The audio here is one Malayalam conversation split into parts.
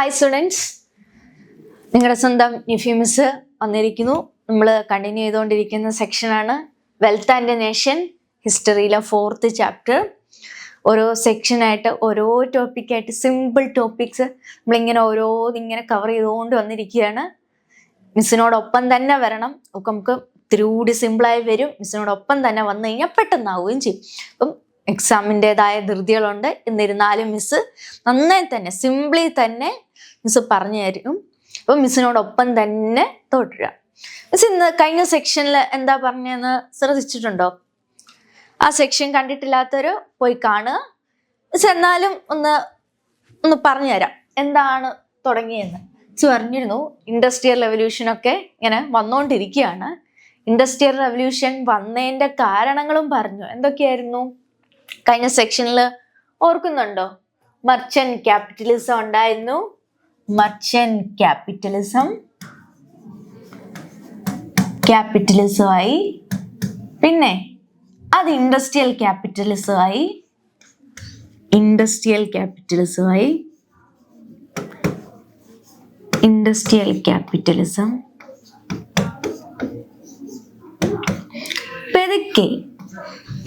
ഹായ് സ്റ്റുഡൻസ്, നിങ്ങളുടെ സ്വന്തം നിഫി മിസ് വന്നിരിക്കുന്നു. നമ്മൾ കണ്ടിന്യൂ ചെയ്തുകൊണ്ടിരിക്കുന്ന സെക്ഷനാണ് വെൽത്ത് ആൻഡ് നേഷൻ, ഹിസ്റ്ററിയിലെ 4th ചാപ്റ്റർ. ഓരോ സെക്ഷനായിട്ട് ഓരോ ടോപ്പിക്കായിട്ട് സിമ്പിൾ ടോപ്പിക്സ് നമ്മളിങ്ങനെ കവർ ചെയ്തുകൊണ്ട് വന്നിരിക്കുകയാണ്. മിസ്സിനോടൊപ്പം തന്നെ വരണം, ഒക്കെ നമുക്ക് ഇത്തിരി കൂടി സിമ്പിളായി വരും. മിസ്സിനോടൊപ്പം തന്നെ വന്നു കഴിഞ്ഞാൽ പെട്ടെന്നാവുകയും ചെയ്യും. അപ്പം എക്സാമിൻ്റെതായ ധൃതികളുണ്ട്. എന്നിരുന്നാലും മിസ്സ് നന്നായി തന്നെ സിംപിളി തന്നെ മിസ്സ് പറഞ്ഞു തരും. അപ്പം മിസ്സിനോടൊപ്പം തന്നെ തുടരുക. മിസ് ഇന്ന് കഴിഞ്ഞ സെക്ഷനിൽ എന്താ പറഞ്ഞതെന്ന് ശ്രദ്ധിച്ചിട്ടുണ്ടോ? ആ സെക്ഷൻ കണ്ടിട്ടില്ലാത്തവർ പോയി കാണുക. മിസ് എന്നാലും ഒന്ന് പറഞ്ഞു തരാം എന്താണ് തുടങ്ങിയെന്ന്. മിസ് പറഞ്ഞിരുന്നു ഇൻഡസ്ട്രിയൽ റെവല്യൂഷനൊക്കെ ഇങ്ങനെ വന്നുകൊണ്ടിരിക്കുകയാണ്. ഇൻഡസ്ട്രിയൽ റെവല്യൂഷൻ വന്നതിൻ്റെ കാരണങ്ങളും പറഞ്ഞു. എന്തൊക്കെയായിരുന്നു കഴിഞ്ഞ സെക്ഷനിൽ ഓർക്കുന്നുണ്ടോ? മർച്ചന്റ് ക്യാപിറ്റലിസം ഉണ്ടായിരുന്നു. മർച്ചന്റ് ക്യാപിറ്റലിസമായി. പിന്നെ അത് ഇൻഡസ്ട്രിയൽ ക്യാപിറ്റലിസമായി. പെതുക്കെ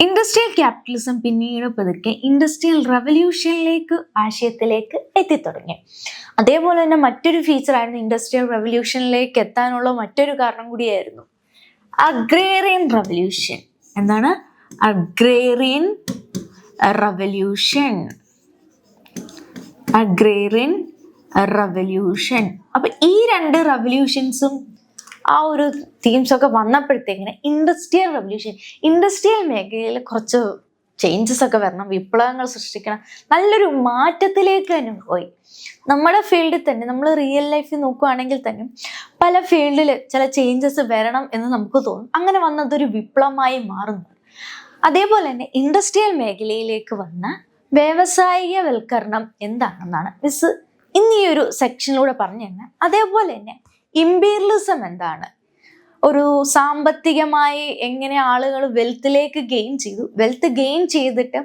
ഇൻഡസ്ട്രിയൽ ക്യാപിറ്റലിസം പിന്നീട് പതുക്കെ ഇൻഡസ്ട്രിയൽ റെവല്യൂഷനിലേക്ക് ആശയത്തിലേക്ക് എത്തിത്തുടങ്ങി. അതേപോലെ തന്നെ മറ്റൊരു ഫീച്ചറായിരുന്നു ഇൻഡസ്ട്രിയൽ റെവല്യൂഷനിലേക്ക് എത്താനുള്ള മറ്റൊരു കാരണം കൂടിയായിരുന്നു അഗ്രേറിയൻ റെവല്യൂഷൻ. എന്താണ് അഗ്രേറിയൻ റെവല്യൂഷൻ? അപ്പൊ ഈ രണ്ട് റെവല്യൂഷൻസും ആ ഒരു തീംസ് ഒക്കെ വന്നപ്പോഴത്തേക്കിന് ഇൻഡസ്ട്രിയൽ മേഖലയിൽ കുറച്ച് ചേഞ്ചസ് ഒക്കെ വരണം, വിപ്ലവങ്ങൾ സൃഷ്ടിക്കണം, നല്ലൊരു മാറ്റത്തിലേക്ക് തന്നെ പോയി. നമ്മുടെ ഫീൽഡിൽ തന്നെ നമ്മൾ റിയൽ ലൈഫിൽ നോക്കുകയാണെങ്കിൽ തന്നെ പല ഫീൽഡിൽ ചില ചേഞ്ചസ് വരണം എന്ന് നമുക്ക് തോന്നും. അങ്ങനെ വന്നതൊരു വിപ്ലവമായി മാറുന്നു. അതേപോലെ തന്നെ ഇൻഡസ്ട്രിയൽ മേഖലയിലേക്ക് വന്ന വ്യാവസായികവൽക്കരണം എന്താണെന്നാണ് മിസ് ഇന്ന് ഈ ഒരു സെക്ഷനിലൂടെ പറഞ്ഞു തന്നെ. അതേപോലെ തന്നെ ഇമ്പീരിയലിസം എന്താണ്, ഒരു സാമ്പത്തികമായി എങ്ങനെ ആളുകൾ വെൽത്തിലേക്ക് വെൽത്ത് ഗെയിൻ ചെയ്തിട്ട്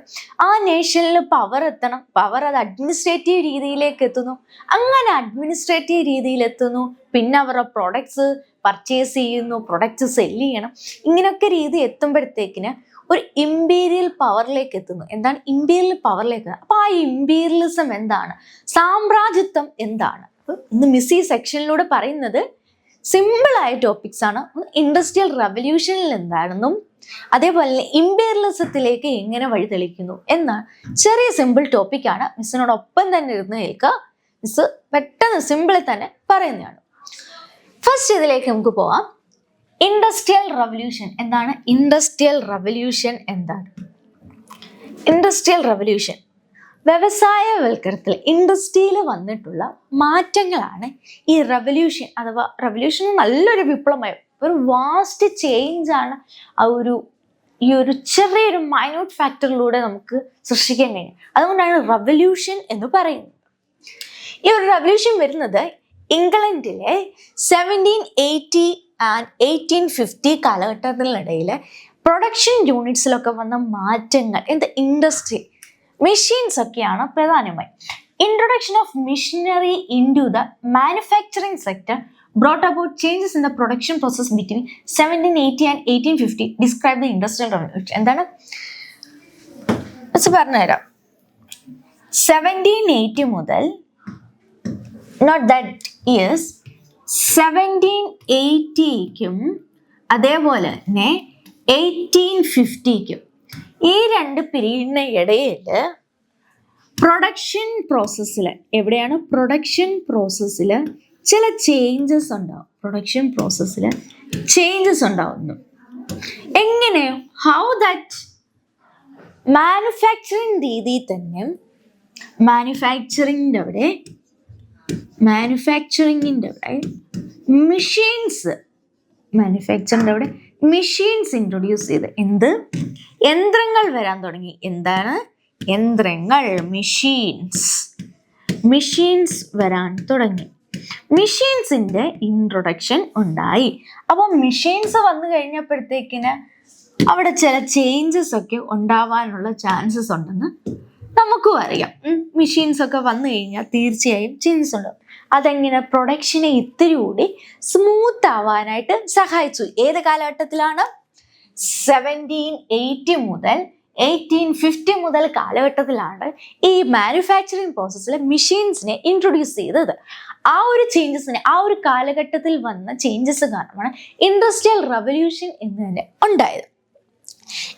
ആ നേഷനിൽ പവർ എത്തണം, പവർ അത് അഡ്മിനിസ്ട്രേറ്റീവ് രീതിയിലേക്ക് എത്തുന്നു. അങ്ങനെ അഡ്മിനിസ്ട്രേറ്റീവ് രീതിയിൽ എത്തുന്നു, പിന്നെ അവരുടെ പ്രൊഡക്ട്സ് പർച്ചേസ് ചെയ്യുന്നു, പ്രൊഡക്ട്സ് സെല്ല് ചെയ്യണം. ഇങ്ങനെയൊക്കെ രീതി എത്തുമ്പോഴത്തേക്കിന് ഒരു ഇമ്പീരിയൽ പവറിലേക്ക് എത്തുന്നു. എന്താണ് ഇമ്പീരിയൽ പവറിലേക്ക്? അപ്പൊ ആ ഇമ്പീരിയലിസം എന്താണ്, സാമ്രാജ്യത്വം എന്താണ്? ഇന്ന് മിസ് ഈ സെക്ഷനിലൂടെ പറയുന്നത് സിമ്പിളായ ടോപ്പിക്സ് ആണ്. ഇൻഡസ്ട്രിയൽ റെവല്യൂഷനിൽ എന്താണെന്നും അതേപോലെ തന്നെ ഇമ്പീരിയലിസത്തിലേക്ക് എങ്ങനെ വഴിതെളിക്കുന്നു എന്ന ചെറിയ സിമ്പിൾ ടോപ്പിക്കാണ്. മിസ്സിനോടൊപ്പം തന്നെ ഇരുന്ന് കേൾക്കുക. മിസ് പെട്ടെന്ന് സിമ്പിളിൽ തന്നെ പറയുന്നതാണ്. ഫസ്റ്റ് ഇതിലേക്ക് നമുക്ക് പോവാം. ഇൻഡസ്ട്രിയൽ റെവല്യൂഷൻ എന്താണ്? ഇൻഡസ്ട്രിയൽ റെവല്യൂഷൻ വ്യവസായവൽക്കരണത്തിൽ ഇൻഡസ്ട്രിയിൽ വന്നിട്ടുള്ള മാറ്റങ്ങളാണ് ഈ റെവല്യൂഷൻ. അഥവാ റെവല്യൂഷൻ നല്ലൊരു വിപ്ലവമായി ഒരു വാസ്റ്റ് ചേഞ്ച് ആണ് ഈ ഒരു ചെറിയൊരു മൈന്യൂട്ട് ഫാക്ടറിലൂടെ നമുക്ക് സൃഷ്ടിക്കാൻ കഴിയും. അതുകൊണ്ടാണ് റെവല്യൂഷൻ എന്ന് പറയുന്നത്. ഈ ഒരു റെവല്യൂഷൻ വരുന്നത് ഇംഗ്ലണ്ടിലെ 1780 and 1850 കാലഘട്ടത്തിനിടയിൽ പ്രൊഡക്ഷൻ യൂണിറ്റ്സിലൊക്കെ വന്ന മാറ്റങ്ങൾ ഇൻഡസ്ട്രി മെഷീൻസ് ഒക്കെയാണ് പ്രധാനമായി. Introduction of machinery in to the manufacturing sector brought about changes in the production process between 1780 and 1850. Describe the industrial revolution. എന്താണ് പറഞ്ഞുതരാം. 1780 മുതൽ നോട്ട് ദാറ്റ് ഇയേഴ്സ് 1780ക്കും അതേപോലെ തന്നെ 1850ക്കും ഈ രണ്ട് പീരീഡിന് ഇടയിൽ പ്രൊഡക്ഷൻ പ്രോസസ്സിൽ ചില ചേഞ്ചസ് ഉണ്ടാവുന്നു. എങ്ങനെ? ഹൗ ദാറ്റ് മാനുഫാക്ചറിങ് രീതിയിൽ തന്നെ മാനുഫാക്ചറിങ്ങിൻ്റെ അവിടെ മെഷീൻസ് ഇൻട്രൊഡ്യൂസ് ചെയ്ത് യന്ത്രങ്ങൾ വരാൻ തുടങ്ങി. എന്താണ് യന്ത്രങ്ങൾ? മെഷീൻസ് വരാൻ തുടങ്ങി. മെഷീൻസിന്റെ ഇൻട്രൊഡക്ഷൻ ഉണ്ടായി. അപ്പം മെഷീൻസ് വന്നു കഴിഞ്ഞപ്പോഴത്തേക്കിന് അവിടെ ചില ചേഞ്ചസ് ഒക്കെ ഉണ്ടാവാനുള്ള ചാൻസസ് ഉണ്ടെന്ന് നമുക്കും അറിയാം. മെഷീൻസ് ഒക്കെ വന്നു കഴിഞ്ഞാൽ തീർച്ചയായും ചേഞ്ചസ് ഉണ്ടാവും. അതെങ്ങനെ പ്രൊഡക്ഷനെ ഇത്തിരി കൂടി സ്മൂത്ത് ആവാനായിട്ട് സഹായിച്ചു. ഏത് കാലഘട്ടത്തിലാണ്? 1780 മുതൽ 1850 മുതൽ കാലഘട്ടത്തിലാണ് ഈ മാനുഫാക്ചറിങ് പ്രോസസ്സിലെ മെഷീൻസിനെ ഇൻട്രൊഡ്യൂസ് ചെയ്തത്. ആ ഒരു ചേഞ്ചസിനെ, ആ ഒരു കാലഘട്ടത്തിൽ വന്ന ചേഞ്ചസ് കാരണമാണ് ഇൻഡസ്ട്രിയൽ റവല്യൂഷൻ എന്ന് തന്നെ ഉണ്ടായത്.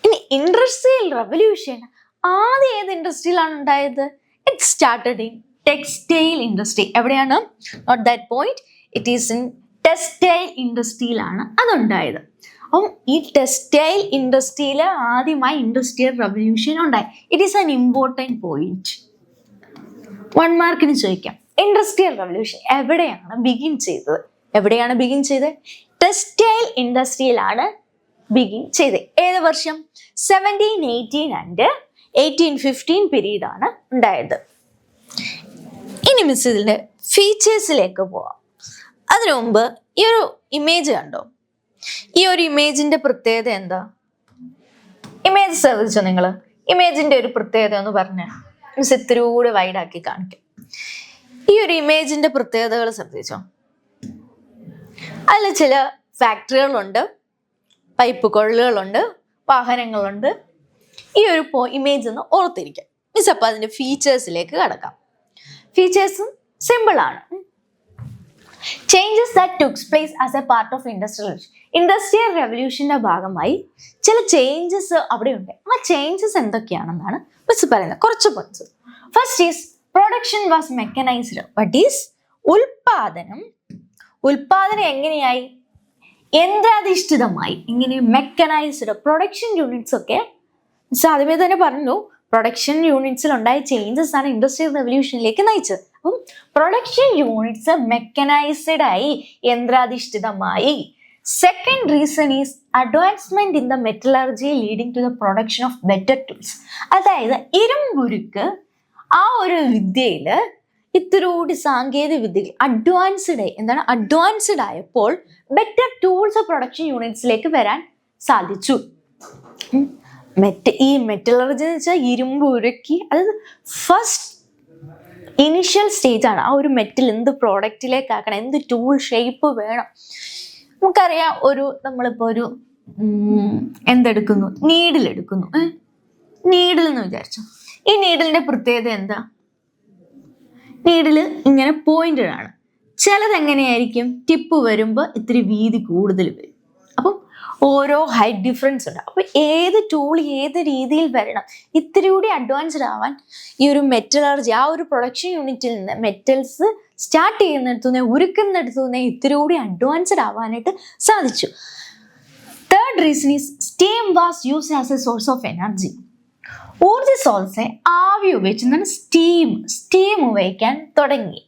ഇനി ഇൻഡസ്ട്രിയൽ റവല്യൂഷൻ ആദ്യം ഏത് ഇൻഡസ്ട്രിയിലാണ് ഉണ്ടായത്? It started in textile industry. എവിടെയാണ്? Note that point, it is in textile ഇൻഡസ്ട്രിയിലാണ് അതുണ്ടായത്. അപ്പം ഈ ടെക്സ്റ്റൈൽ ഇൻഡസ്ട്രിയിൽ ആദ്യമായി ഇൻഡസ്ട്രിയൽ റവല്യൂഷൻ ഉണ്ടായി. It is an important point. 1 മാർക്കിന് ചോദിക്കാം, ഇൻഡസ്ട്രിയൽ റവല്യൂഷൻ എവിടെയാണ് ബിഗിൻ ചെയ്തത്? എവിടെയാണ് ബിഗിൻ ചെയ്തത്? ടെക്സ്റ്റൈൽ ഇൻഡസ്ട്രിയിലാണ് ബിഗിൻ ചെയ്തത്. ഏത് വർഷം? 1718 ആൻഡ് 1815 പീരീഡ് ആണ് ഉണ്ടായത്. ഇനി മിസ് ഇതിൻ്റെ ഫീച്ചേഴ്സിലേക്ക് പോവാം. അതിനു മുമ്പ് ഈ ഒരു ഇമേജ് കണ്ടോ? ഈ ഒരു ഇമേജിന്റെ പ്രത്യേകത എന്താ? ഇമേജ് ശ്രദ്ധിച്ചോ നിങ്ങൾ? ഇമേജിന്റെ ഒരു പ്രത്യേകത എന്ന് പറഞ്ഞാൽ മിസ് ഇത്തിരി കൂടെ വൈഡാക്കി കാണിക്കാം. ഈ ഒരു ഇമേജിന്റെ പ്രത്യേകതകൾ ശ്രദ്ധിച്ചോ? അതിൽ ചില ഫാക്ടറികളുണ്ട്, പൈപ്പ് കൊള്ളുകളുണ്ട്, വാഹനങ്ങളുണ്ട്. ഈ ഒരു ഇമേജ് ഒന്ന് ഓർത്തിരിക്കാം മിസ്. അപ്പം അതിന്റെ ഫീച്ചേഴ്സിലേക്ക് കടക്കാം. ഫീച്ചേഴ്സും സിമ്പിളാണ്. Changes that takes place as a part of industrial revolution. Industrial റവല്യൂഷന്റെ ഭാഗമായി ചില ചേഞ്ചസ് അവിടെയുണ്ട്. ആ ചേഞ്ചസ് എന്തൊക്കെയാണെന്നാണ് മിസ് പറയുന്നത്. കുറച്ച് points. First is production was mechanised. What is? ഉൽപാദനം എങ്ങനെയായി? യന്ത്രാധിഷ്ഠിതമായി. ഇങ്ങനെ മെക്കനൈസ്ഡ്. പ്രൊഡക്ഷൻ യൂണിറ്റ്സ് ഒക്കെ മിസ് ആദ്യമേ തന്നെ പറഞ്ഞു, പ്രൊഡക്ഷൻ യൂണിറ്റ്സിൽ ഉണ്ടായ ചേഞ്ചസ് ആണ് ഇൻഡസ്ട്രിയൽ റവല്യൂഷനിലേക്ക് നയിച്ചത്. അപ്പം പ്രൊഡക്ഷൻ യൂണിറ്റ്സ് മെക്കനൈസ്ഡ് ആയി, യന്ത്രാധിഷ്ഠിതമായി. Second reason is advancement in the metallurgy leading to the production of better tools. അതായത് ഇരുമ്പുരുക്ക് ആ ഒരു വിദ്യയിൽ ഇത്തിരി കൂടി സാങ്കേതിക വിദ്യകൾ അഡ്വാൻസ്ഡ് ആയപ്പോൾ ബെറ്റർ ടൂൾസ് പ്രൊഡക്ഷൻ യൂണിറ്റ്സിലേക്ക് വരാൻ സാധിച്ചു. ഈ മെറ്റലർജി എന്ന് വെച്ചാൽ ഇരുമ്പ് ഉരുക്കി, അത് ഫസ്റ്റ് ഇനിഷ്യൽ സ്റ്റേജ് ആണ്. ആ ഒരു മെറ്റൽ എന്ത് പ്രോഡക്റ്റിലേക്ക് ആക്കണം, എന്ത് ടൂൾ ഷേപ്പ് വേണം. നമുക്കറിയാം, നമ്മളിപ്പോൾ ഒരു എന്തെടുക്കുന്നു, നീഡിലെടുക്കുന്നു. നീഡിൽ എന്ന് വിചാരിച്ചു. ഈ നീഡിലിന്റെ പ്രത്യേകത എന്താ? നീഡിൽ ഇങ്ങനെ പോയിന്റഡ് ആണ്. ചിലത് എങ്ങനെയായിരിക്കും? ടിപ്പ് വരുമ്പോൾ ഇത്തിരി വീതി കൂടുതൽ വരും. അപ്പം ഓരോ ഹൈറ്റ് ഡിഫറൻസ് ഉണ്ട്. അപ്പോൾ ഏത് ടൂൾ ഏത് രീതിയിൽ വരണം, ഇത്തിരി കൂടി അഡ്വാൻസ്ഡ് ആവാൻ ഈ ഒരു മെറ്റലർജി, ആ ഒരു പ്രൊഡക്ഷൻ യൂണിറ്റിൽ നിന്ന് മെറ്റൽസ് സ്റ്റാർട്ട് ചെയ്യുന്നിടത്തുനിന്ന് ഉരുക്കുന്നിടത്തുനിന്ന് ഇത്തിരി കൂടി അഡ്വാൻസ്ഡ് ആവാനായിട്ട് സാധിച്ചു. Third reason is steam was used as A source of energy. ഊർജ്ജ സ്രോതസ്സെ ആവി ഉപയോഗിച്ച് സ്റ്റീം ഉപയോഗിക്കാൻ തുടങ്ങി.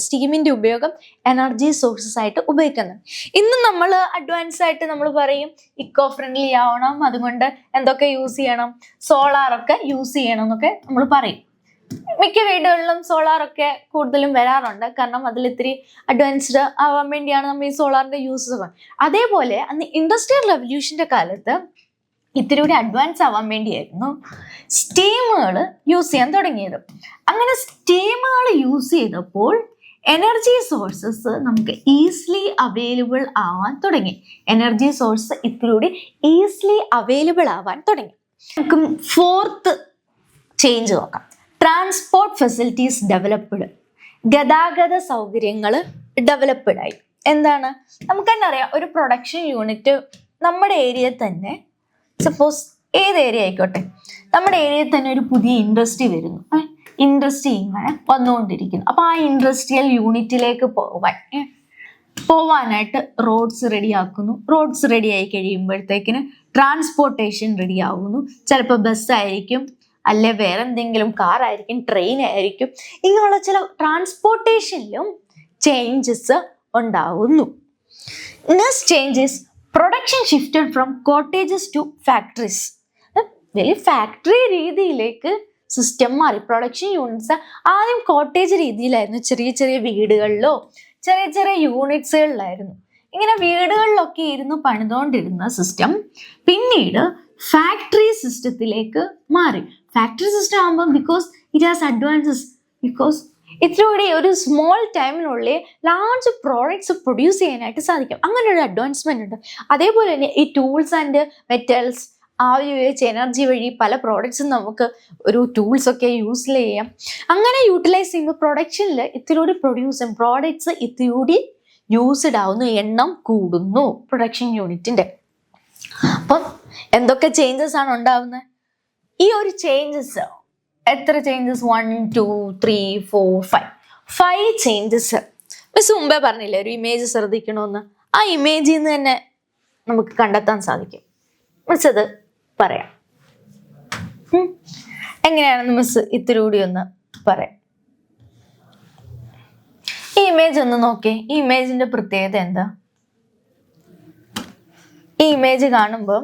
സ്റ്റീമിന്റെ ഉപയോഗം എനർജി സോഴ്സസ് ആയിട്ട് ഉപയോഗിക്കുന്നത്. ഇന്ന് നമ്മൾ അഡ്വാൻസ് ആയിട്ട് നമ്മൾ പറയും ഇക്കോ ഫ്രണ്ട്ലി ആവണം, അതുകൊണ്ട് എന്തൊക്കെ യൂസ് ചെയ്യണം, സോളാറൊക്കെ യൂസ് ചെയ്യണം എന്നൊക്കെ നമ്മൾ പറയും. മിക്ക വീടുകളിലും സോളാറൊക്കെ കൂടുതലും വരാറുണ്ട്. കാരണം അതിൽ ഇത്തിരി അഡ്വാൻസ്ഡ് ആവാൻ വേണ്ടിയാണ് നമ്മൾ ഈ സോളാറിന്റെ യൂസ്. അതേപോലെ അന്ന് ഇൻഡസ്ട്രിയൽ റവല്യൂഷന്റെ കാലത്ത് ഇത്തിരി കൂടി അഡ്വാൻസ് ആവാൻ വേണ്ടിയായിരുന്നു സ്റ്റീമുകൾ യൂസ് ചെയ്യാൻ തുടങ്ങിയത്. അങ്ങനെ സ്റ്റീമുകൾ യൂസ് ചെയ്തപ്പോൾ എനർജി സോഴ്സസ് നമുക്ക് ഈസിലി അവൈലബിൾ ആവാൻ തുടങ്ങി. എനർജി സോഴ്സ് ഇത്തിരി കൂടി ഈസിലി അവൈലബിൾ ആവാൻ തുടങ്ങി. നമുക്ക് ഫോർത്ത് ചേഞ്ച് നോക്കാം. Transport facilities developed. ഗതാഗത സൗകര്യങ്ങൾ ഡെവലപ്ഡ് ആയി. എന്താണ്? നമുക്ക് തന്നെ അറിയാം, ഒരു പ്രൊഡക്ഷൻ യൂണിറ്റ് നമ്മുടെ ഏരിയയിൽ തന്നെ, സപ്പോസ് ഏത് ഏരിയ ആയിക്കോട്ടെ, നമ്മുടെ ഏരിയയിൽ തന്നെ ഒരു പുതിയ ഇൻഡസ്ട്രി വരുന്നു. ഇൻഡസ്ട്രി ഇങ്ങനെ വന്നുകൊണ്ടിരിക്കുന്നു. അപ്പോൾ ആ ഇൻഡസ്ട്രിയൽ യൂണിറ്റിലേക്ക് പോവാനായിട്ട് റോഡ്സ് റെഡിയാക്കുന്നു. റോഡ്സ് റെഡി ആയി കഴിയുമ്പോഴത്തേക്കിന് ട്രാൻസ്പോർട്ടേഷൻ റെഡി ആവുന്നു. ചിലപ്പോൾ ബസ്സായിരിക്കും, അല്ലെ വേറെ എന്തെങ്കിലും കാർ ആയിരിക്കും, ട്രെയിൻ ആയിരിക്കും. ഇങ്ങനെയുള്ള ചില ട്രാൻസ്പോർട്ടേഷനിലും ചേഞ്ചസ് ഉണ്ടാവുന്നു. Next changes production shifted from cottages to factories. Factory രീതിയിലേക്ക് സിസ്റ്റം മാറി. പ്രൊഡക്ഷൻ യൂണിറ്റ്സ് ആദ്യം കോട്ടേജ് രീതിയിലായിരുന്നു, ചെറിയ ചെറിയ വീടുകളിലോ ചെറിയ ചെറിയ യൂണിറ്റ്സുകളിലായിരുന്നു. ഇങ്ങനെ വീടുകളിലൊക്കെ ഇരുന്ന് പണിതുകൊണ്ടിരുന്ന സിസ്റ്റം പിന്നീട് ഫാക്ടറി സിസ്റ്റത്തിലേക്ക് മാറി. ഫാക്ടറി സിസ്റ്റം ആകുമ്പോൾ because it has advances, because ഇതിലൂടെ ഒരു സ്മോൾ ടൈമിനുള്ളിൽ ലാർജ് പ്രോഡക്ട്സ് പ്രൊഡ്യൂസ് ചെയ്യാനായിട്ട് സാധിക്കും. അങ്ങനെ ഒരു അഡ്വാൻസ്മെന്റ് ഉണ്ട്. അതേപോലെ തന്നെ ഈ ടൂൾസ് ആൻഡ് മെറ്റൽസ് ആവി ഉപയോഗിച്ച് എനർജി വഴി പല പ്രോഡക്ട്സും നമുക്ക് ഒരു ടൂൾസ് ഒക്കെ യൂസ് ചെയ്യാം. അങ്ങനെ യൂട്ടിലൈസ് ചെയ്യുമ്പോൾ പ്രൊഡക്ഷനിൽ ഇതിലൂടെ പ്രൊഡ്യൂസ് ചെയ്യും പ്രോഡക്ട്സ് ഇതിലൂടെ യൂസ്ഡ് ആവുന്നു, എണ്ണം കൂടുന്നു പ്രൊഡക്ഷൻ യൂണിറ്റിന്റെ. അപ്പം എന്തൊക്കെ ചേഞ്ചസ് ആണ് ഉണ്ടാവുന്നത്? ഈ ഒരു ചേഞ്ചസ് എത്ര ചേഞ്ചസ്? 1 2 3 4 5 ചേഞ്ചസ്. മിസ് മുമ്പേ പറഞ്ഞില്ലേ ഒരു ഇമേജ് ശ്രദ്ധിക്കണമെന്ന്. ആ ഇമേജിൽ നിന്ന് തന്നെ നമുക്ക് കണ്ടെത്താൻ സാധിക്കും. മിസ് അത് പറയാം. എങ്ങനെയാണെന്ന് മിസ് ഇത്തിരി കൂടി ഒന്ന് പറയാം. ഈ ഇമേജ് ഒന്ന് നോക്കേ. ഈ ഇമേജിന്റെ പ്രത്യേകത എന്താ? ഈ ഇമേജ് കാണുമ്പോൾ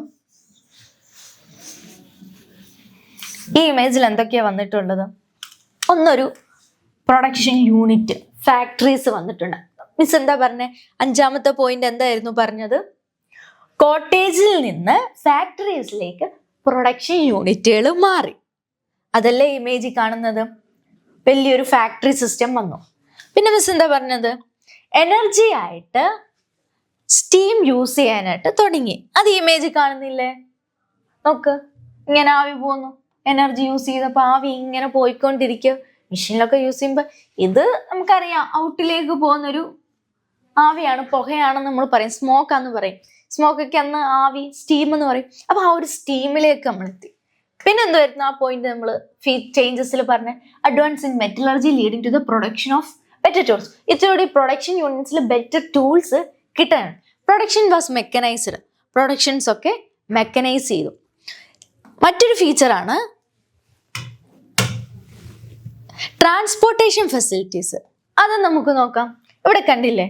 ഈ ഇമേജിൽ എന്തൊക്കെയാ വന്നിട്ടുള്ളത്? ഒന്നൊരു പ്രൊഡക്ഷൻ യൂണിറ്റ്, ഫാക്ടറീസ് വന്നിട്ടുണ്ട്. മിസ് എന്താ പറഞ്ഞേ? 5ാമത്തെ പോയിന്റ് എന്തായിരുന്നു പറഞ്ഞത്? കോട്ടേജിൽ നിന്ന് ഫാക്ടറീസിലേക്ക് പ്രൊഡക്ഷൻ യൂണിറ്റുകൾ മാറി. അതല്ലേ ഇമേജിൽ കാണുന്നത്? വലിയൊരു ഫാക്ടറി സിസ്റ്റം വന്നു. പിന്നെ മിസ് എന്താ പറഞ്ഞത്? എനർജി ആയിട്ട് സ്റ്റീം യൂസ് ചെയ്യാനായിട്ട് തുടങ്ങി. അത് ഇമേജ് കാണുന്നില്ലേ? നോക്ക്, ഇങ്ങനെ ആവി പോകുന്നു. എനർജി യൂസ് ചെയ്തപ്പോൾ ആവി ഇങ്ങനെ പോയിക്കൊണ്ടിരിക്കുക. മെഷീനിലൊക്കെ യൂസ് ചെയ്യുമ്പോൾ ഇത് നമുക്കറിയാം ഔട്ടിലേക്ക് പോകുന്നൊരു ആവിയാണ്, പുകയാണെന്ന് നമ്മൾ പറയും, സ്മോക്കാന്ന് പറയും. സ്മോക്കൊക്കെ അന്ന് ആവി, സ്റ്റീം എന്ന് പറയും. അപ്പൊ ആ ഒരു സ്റ്റീമിലേക്ക് നമ്മൾ എത്തി. പിന്നെ എന്തായിരുന്നു ആ പോയിന്റ് നമ്മൾ ചേഞ്ചസിൽ പറഞ്ഞ? Advance in metallurgy leading to the production of better tools. ഇതിലൂടെ പ്രൊഡക്ഷൻ യൂണിറ്റ്സിൽ ബെറ്റർ ടൂൾസ് കിട്ടാനാണ്. Production was mechanised. പ്രൊഡക്ഷൻസ് ഒക്കെ മെക്കനൈസ് ചെയ്തു. മറ്റൊരു ഫീച്ചറാണ് ട്രാൻസ്പോർട്ടേഷൻ ഫെസിലിറ്റീസ്. അത് നമുക്ക് നോക്കാം. ഇവിടെ കണ്ടില്ലേ,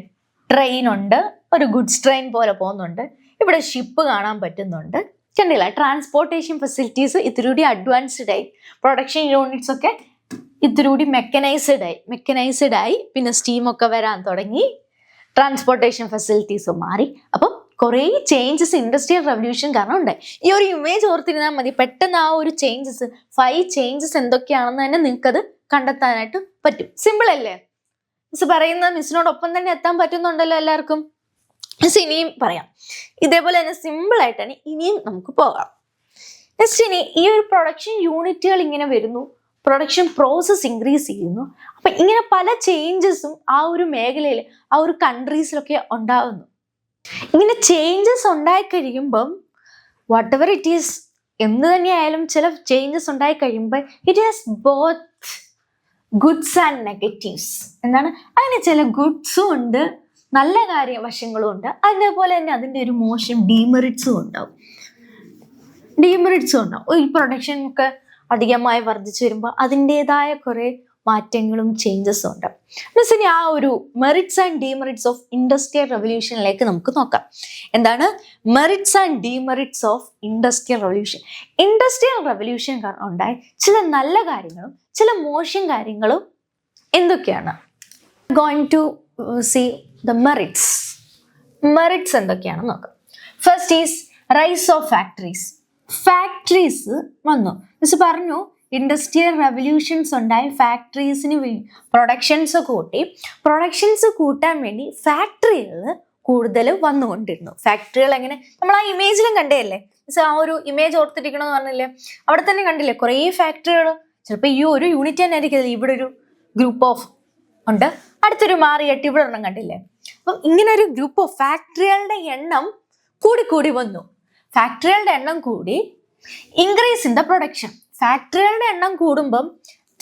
ട്രെയിൻ ഉണ്ട്, ഒരു ഗുഡ്സ് ട്രെയിൻ പോലെ പോകുന്നുണ്ട്. ഇവിടെ ഷിപ്പ് കാണാൻ പറ്റുന്നുണ്ട്. കണ്ടില്ല, ട്രാൻസ്പോർട്ടേഷൻ ഫെസിലിറ്റീസ് ഇതിലൂടെ അഡ്വാൻസ്ഡ് ആയി. പ്രൊഡക്ഷൻ യൂണിറ്റ്സ് ഒക്കെ ഇതിലൂടെ മെക്കനൈസ്ഡ് ആയി. പിന്നെ സ്റ്റീമൊക്കെ വരാൻ തുടങ്ങി. ട്രാൻസ്പോർട്ടേഷൻ ഫെസിലിറ്റീസ് മാറി. അപ്പം കുറേ ചേഞ്ചസ് ഇൻഡസ്ട്രിയൽ റവല്യൂഷൻ കാരണം ഉണ്ടായി. ഈ ഒരു ഇമേജ് ഓർത്തിരുന്നാൽ മതി. പെട്ടെന്ന് ആ ഒരു ചേഞ്ചസ് 5 ചേഞ്ചസ് എന്തൊക്കെയാണെന്ന് തന്നെ നിങ്ങൾക്കത് കണ്ടെത്താനായിട്ട് പറ്റും. സിമ്പിൾ അല്ലേ? മിസ് പറയുന്ന മിസ്സിനോടൊപ്പം തന്നെ എത്താൻ പറ്റുന്നുണ്ടല്ലോ എല്ലാവർക്കും. മിസ് ഇനിയും പറയാം. ഇതേപോലെ തന്നെ സിമ്പിൾ ആയിട്ടാണ് ഇനിയും നമുക്ക് പോകാം. നെക്സ്റ്റ്, ഇനി ഈ ഒരു പ്രൊഡക്ഷൻ യൂണിറ്റുകൾ ഇങ്ങനെ വരുന്നു, പ്രൊഡക്ഷൻ പ്രോസസ് ഇൻക്രീസ് ചെയ്യുന്നു. അപ്പൊ ഇങ്ങനെ പല ചേഞ്ചസും ആ ഒരു മേഖലയിൽ, ആ ഒരു കൺട്രീസിലൊക്കെ ഉണ്ടാകുന്നു. ഇങ്ങനെ ചേഞ്ചസ് ഉണ്ടായി കഴിയുമ്പം വാട്ട് എവർ ഇറ്റ് ഈസ്, എന്ത് തന്നെയായാലും ചില ചേഞ്ചസ് ഉണ്ടായി കഴിയുമ്പോൾ it has both goods and negatives. എന്താണ്? അതിന് ചില ഗുഡ്സും ഉണ്ട്, നല്ല വശങ്ങളും ഉണ്ട്. അതേപോലെ തന്നെ അതിൻ്റെ ഒരു മോശം ഡീമെറിറ്റ്സും ഉണ്ടാവും. ഈ പ്രൊഡക്ഷൻ ഒക്കെ അധികമായി വർദ്ധിച്ചു വരുമ്പോൾ അതിൻ്റെതായ കുറേ മാറ്റങ്ങളും ചേഞ്ചസും ഉണ്ട്. മിസ്സിന് ആ ഒരു merits and demerits of industrial റവല്യൂഷനിലേക്ക് നമുക്ക് നോക്കാം. എന്താണ് merits and demerits of industrial revolution? Industrial revolution കാരണം ഉണ്ടായ ചില നല്ല കാര്യങ്ങളും ചില മോശം കാര്യങ്ങളും എന്തൊക്കെയാണ്? Going to see the merits. Merits എന്തൊക്കെയാണെന്ന് നോക്കാം. First is rise of factories. Factories വന്നു. മിസ് പറഞ്ഞു ഇൻഡസ്ട്രിയൽ റവല്യൂഷൻസ് ഉണ്ടായി, ഫാക്ടറീസിന് പ്രൊഡക്ഷൻസ് കൂട്ടാൻ വേണ്ടി ഫാക്ടറികൾ കൂടുതൽ വന്നുകൊണ്ടിരുന്നു. ഫാക്ടറികൾ എങ്ങനെ നമ്മൾ ആ ഇമേജിലും കണ്ടേയല്ലേ? ആ ഒരു ഇമേജ് ഓർത്തിരിക്കണമെന്ന് പറഞ്ഞില്ലേ? അവിടെ തന്നെ കണ്ടില്ലേ കുറേ ഫാക്ടറികൾ. ചിലപ്പോൾ ഈ ഒരു യൂണിറ്റ് തന്നെ ആയിരിക്കും. ഇവിടെ ഒരു ഗ്രൂപ്പ് ഓഫ് ഉണ്ട്, അടുത്തൊരു മാറിയിട്ട് ഇവിടെ ഒരെണ്ണം കണ്ടില്ലേ? അപ്പം ഇങ്ങനെ ഒരു ഗ്രൂപ്പ് ഓഫ് ഫാക്ടറികളുടെ എണ്ണം കൂടി വന്നു. ഫാക്ടറികളുടെ എണ്ണം കൂടി, ഇൻക്രീസ് ഇൻ ദ പ്രൊഡക്ഷൻ. ഫാക്ടറികളുടെ എണ്ണം കൂടുമ്പം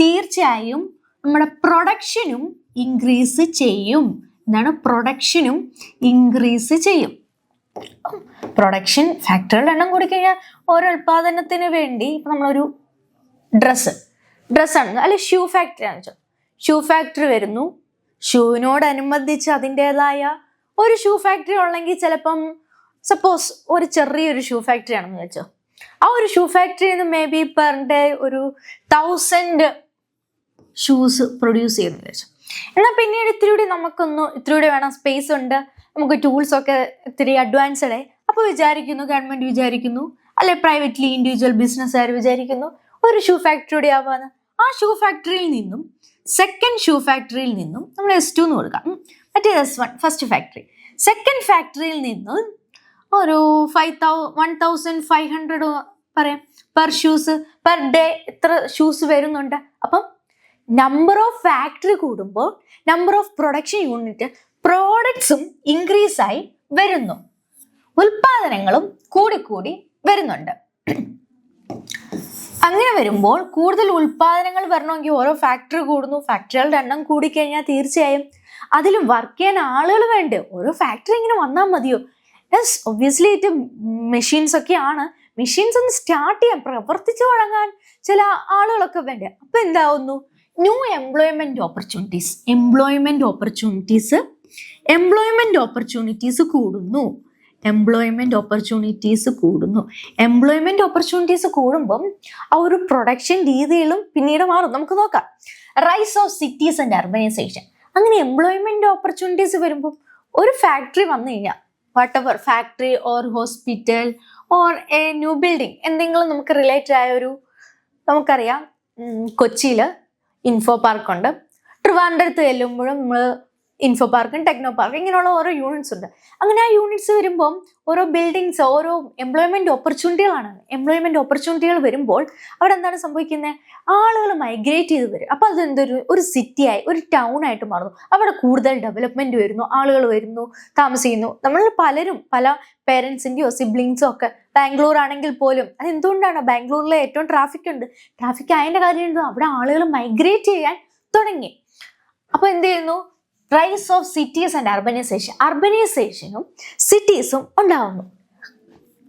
തീർച്ചയായും നമ്മുടെ പ്രൊഡക്ഷനും ഇൻക്രീസ് ചെയ്യും. എന്താണ്? പ്രൊഡക്ഷനും ഇൻക്രീസ് ചെയ്യും. പ്രൊഡക്ഷൻ, ഫാക്ടറികളുടെ എണ്ണം കൂടിക്കഴിഞ്ഞാൽ ഓരോ ഉൽപാദനത്തിന് വേണ്ടി ഇപ്പം നമ്മളൊരു ഡ്രസ്സാണ് അല്ലെ ഷൂ ഫാക്ടറി ആണെന്ന് വെച്ചോ, ഷൂ ഫാക്ടറി വരുന്നു. ഷൂവിനോടനുബന്ധിച്ച് അതിൻ്റെതായ ഒരു ഷൂ ഫാക്ടറി ഉള്ളെങ്കിൽ ചിലപ്പം സപ്പോസ് ഒരു ചെറിയൊരു ഷൂ ഫാക്ടറി ആണെന്ന് വെച്ചോ, ആ ഒരു ഷൂ ഫാക്ടറിയിൽ നിന്ന് മേ ബി പെർ ഡേ ഒരു 1000 ഷൂസ് പ്രൊഡ്യൂസ് ചെയ്യുന്നു വെച്ചു. എന്നാൽ പിന്നീട് ഇത്തിരി വേണം, സ്പേസ് ഉണ്ട്, നമുക്ക് ടൂൾസ് ഒക്കെ ഇത്തിരി അഡ്വാൻസ്ഡ് ആയി. അപ്പോൾ ഗവൺമെന്റ് വിചാരിക്കുന്നു, അല്ലെ പ്രൈവറ്റ്ലി ഇൻഡിവിജ്വൽ ബിസിനസ്സുകാർ വിചാരിക്കുന്നു ഒരു ഷൂ ഫാക്ടറി ആവാന്ന്. ആ ഷൂ ഫാക്ടറിയിൽ നിന്നും സെക്കൻഡ് ഷൂ ഫാക്ടറിയിൽ നിന്നും നമ്മൾ S2 എന്ന് കൊടുക്കാം, മറ്റേ S1 ഫസ്റ്റ് ഫാക്ടറി. സെക്കൻഡ് ഫാക്ടറിയിൽ നിന്ന് ഒരു 1500 പറയാം പെർ ഷൂസ്, പെർ ഡേ എത്ര ഷൂസ് വരുന്നുണ്ട്. അപ്പം നമ്പർ ഓഫ് ഫാക്ടറി കൂടുമ്പോൾ നമ്പർ ഓഫ് പ്രൊഡക്ഷൻ യൂണിറ്റ്, പ്രോഡക്ട്സും ഇൻക്രീസ് ആയി വരുന്നു, ഉൽപാദനങ്ങളും കൂടിക്കൂടി വരുന്നുണ്ട്. അങ്ങനെ വരുമ്പോൾ കൂടുതൽ ഉൽപാദനങ്ങൾ വരണമെങ്കിൽ ഓരോ ഫാക്ടറി കൂടുന്നു. ഫാക്ടറികളുടെ എണ്ണം കൂടിക്കഴിഞ്ഞാൽ തീർച്ചയായും അതിൽ വർക്ക് ചെയ്യാൻ ആളുകൾ വേണ്ടേ. ഓരോ ഫാക്ടറി ഇങ്ങനെ വന്നാൽ മതിയോ? യെസ്, ഒബ്വിയസ്ലി ഇത് മെഷീൻസ് ഒക്കെയാണ്. മെഷീൻസ് ഒന്ന് സ്റ്റാർട്ട് ചെയ്യാൻ, പ്രവർത്തിച്ചു തുടങ്ങാൻ ചില ആളുകളൊക്കെ വേണ്ടേ. അപ്പൊ എന്താവുന്നു? ന്യൂ എംപ്ലോയ്മെന്റ് ഓപ്പർച്യൂണിറ്റീസ് കൂടുന്നു. എംപ്ലോയ്മെന്റ് ഓപ്പർച്യൂണിറ്റീസ് കൂടുമ്പം ആ ഒരു പ്രൊഡക്ഷൻ രീതികളും പിന്നീട് മാറും. നമുക്ക് നോക്കാം. Rise of cities and urbanisation. അങ്ങനെ എംപ്ലോയ്മെന്റ് ഓപ്പർച്യൂണിറ്റീസ് വരുമ്പോൾ ഒരു ഫാക്ടറി വന്നു കഴിഞ്ഞാൽ, whatever factory or hospital or a new building, എന്തെങ്കിലും നമുക്ക് റിലേറ്റഡ് ആയ ഒരു, നമുക്കറിയാം കൊച്ചിയിൽ ഇൻഫോ പാർക്കുണ്ട്, ട്രിവാൻഡ്രത്ത് ചെല്ലുമ്പോഴും നമ്മൾ ഇൻഫോ പാർക്കും ടെക്നോ പാർക്കും ഇങ്ങനെയുള്ള ഓരോ യൂണിറ്റ്സ് ഉണ്ട്. അങ്ങനെ ആ യൂണിറ്റ്സ് വരുമ്പം ഓരോ ബിൽഡിങ്സ്, ഓരോ എംപ്ലോയ്മെന്റ് ഓപ്പർച്യൂണിറ്റികൾ വരുമ്പോൾ അവിടെ എന്താണ് സംഭവിക്കുന്നത്? ആളുകൾ മൈഗ്രേറ്റ് ചെയ്ത് വരും. അപ്പൊ ഒരു സിറ്റിയായി, ഒരു ടൗൺ ആയിട്ട് മാറുന്നു. അവിടെ കൂടുതൽ ഡെവലപ്മെന്റ് വരുന്നു, ആളുകൾ വരുന്നു, താമസിക്കുന്നു. നമ്മൾ പലരും, പല പേരൻസിന്റെയോ സിബ്ലിങ്സോ ഒക്കെ ബാംഗ്ലൂർ ആണെങ്കിൽ പോലും, അതെന്തുകൊണ്ടാണ്? ബാംഗ്ലൂരിലെ ഏറ്റവും ട്രാഫിക് ഉണ്ട്. ട്രാഫിക് ആയതിന്റെ കാര്യം എന്തോ, അവിടെ ആളുകൾ മൈഗ്രേറ്റ് ചെയ്യാൻ തുടങ്ങി. അപ്പൊ എന്ത് ചെയ്യുന്നു? റൈസ് ഓഫ് സിറ്റീസ് ആൻഡ് അർബനൈസേഷനും സിറ്റീസും ഉണ്ടാവുന്നു.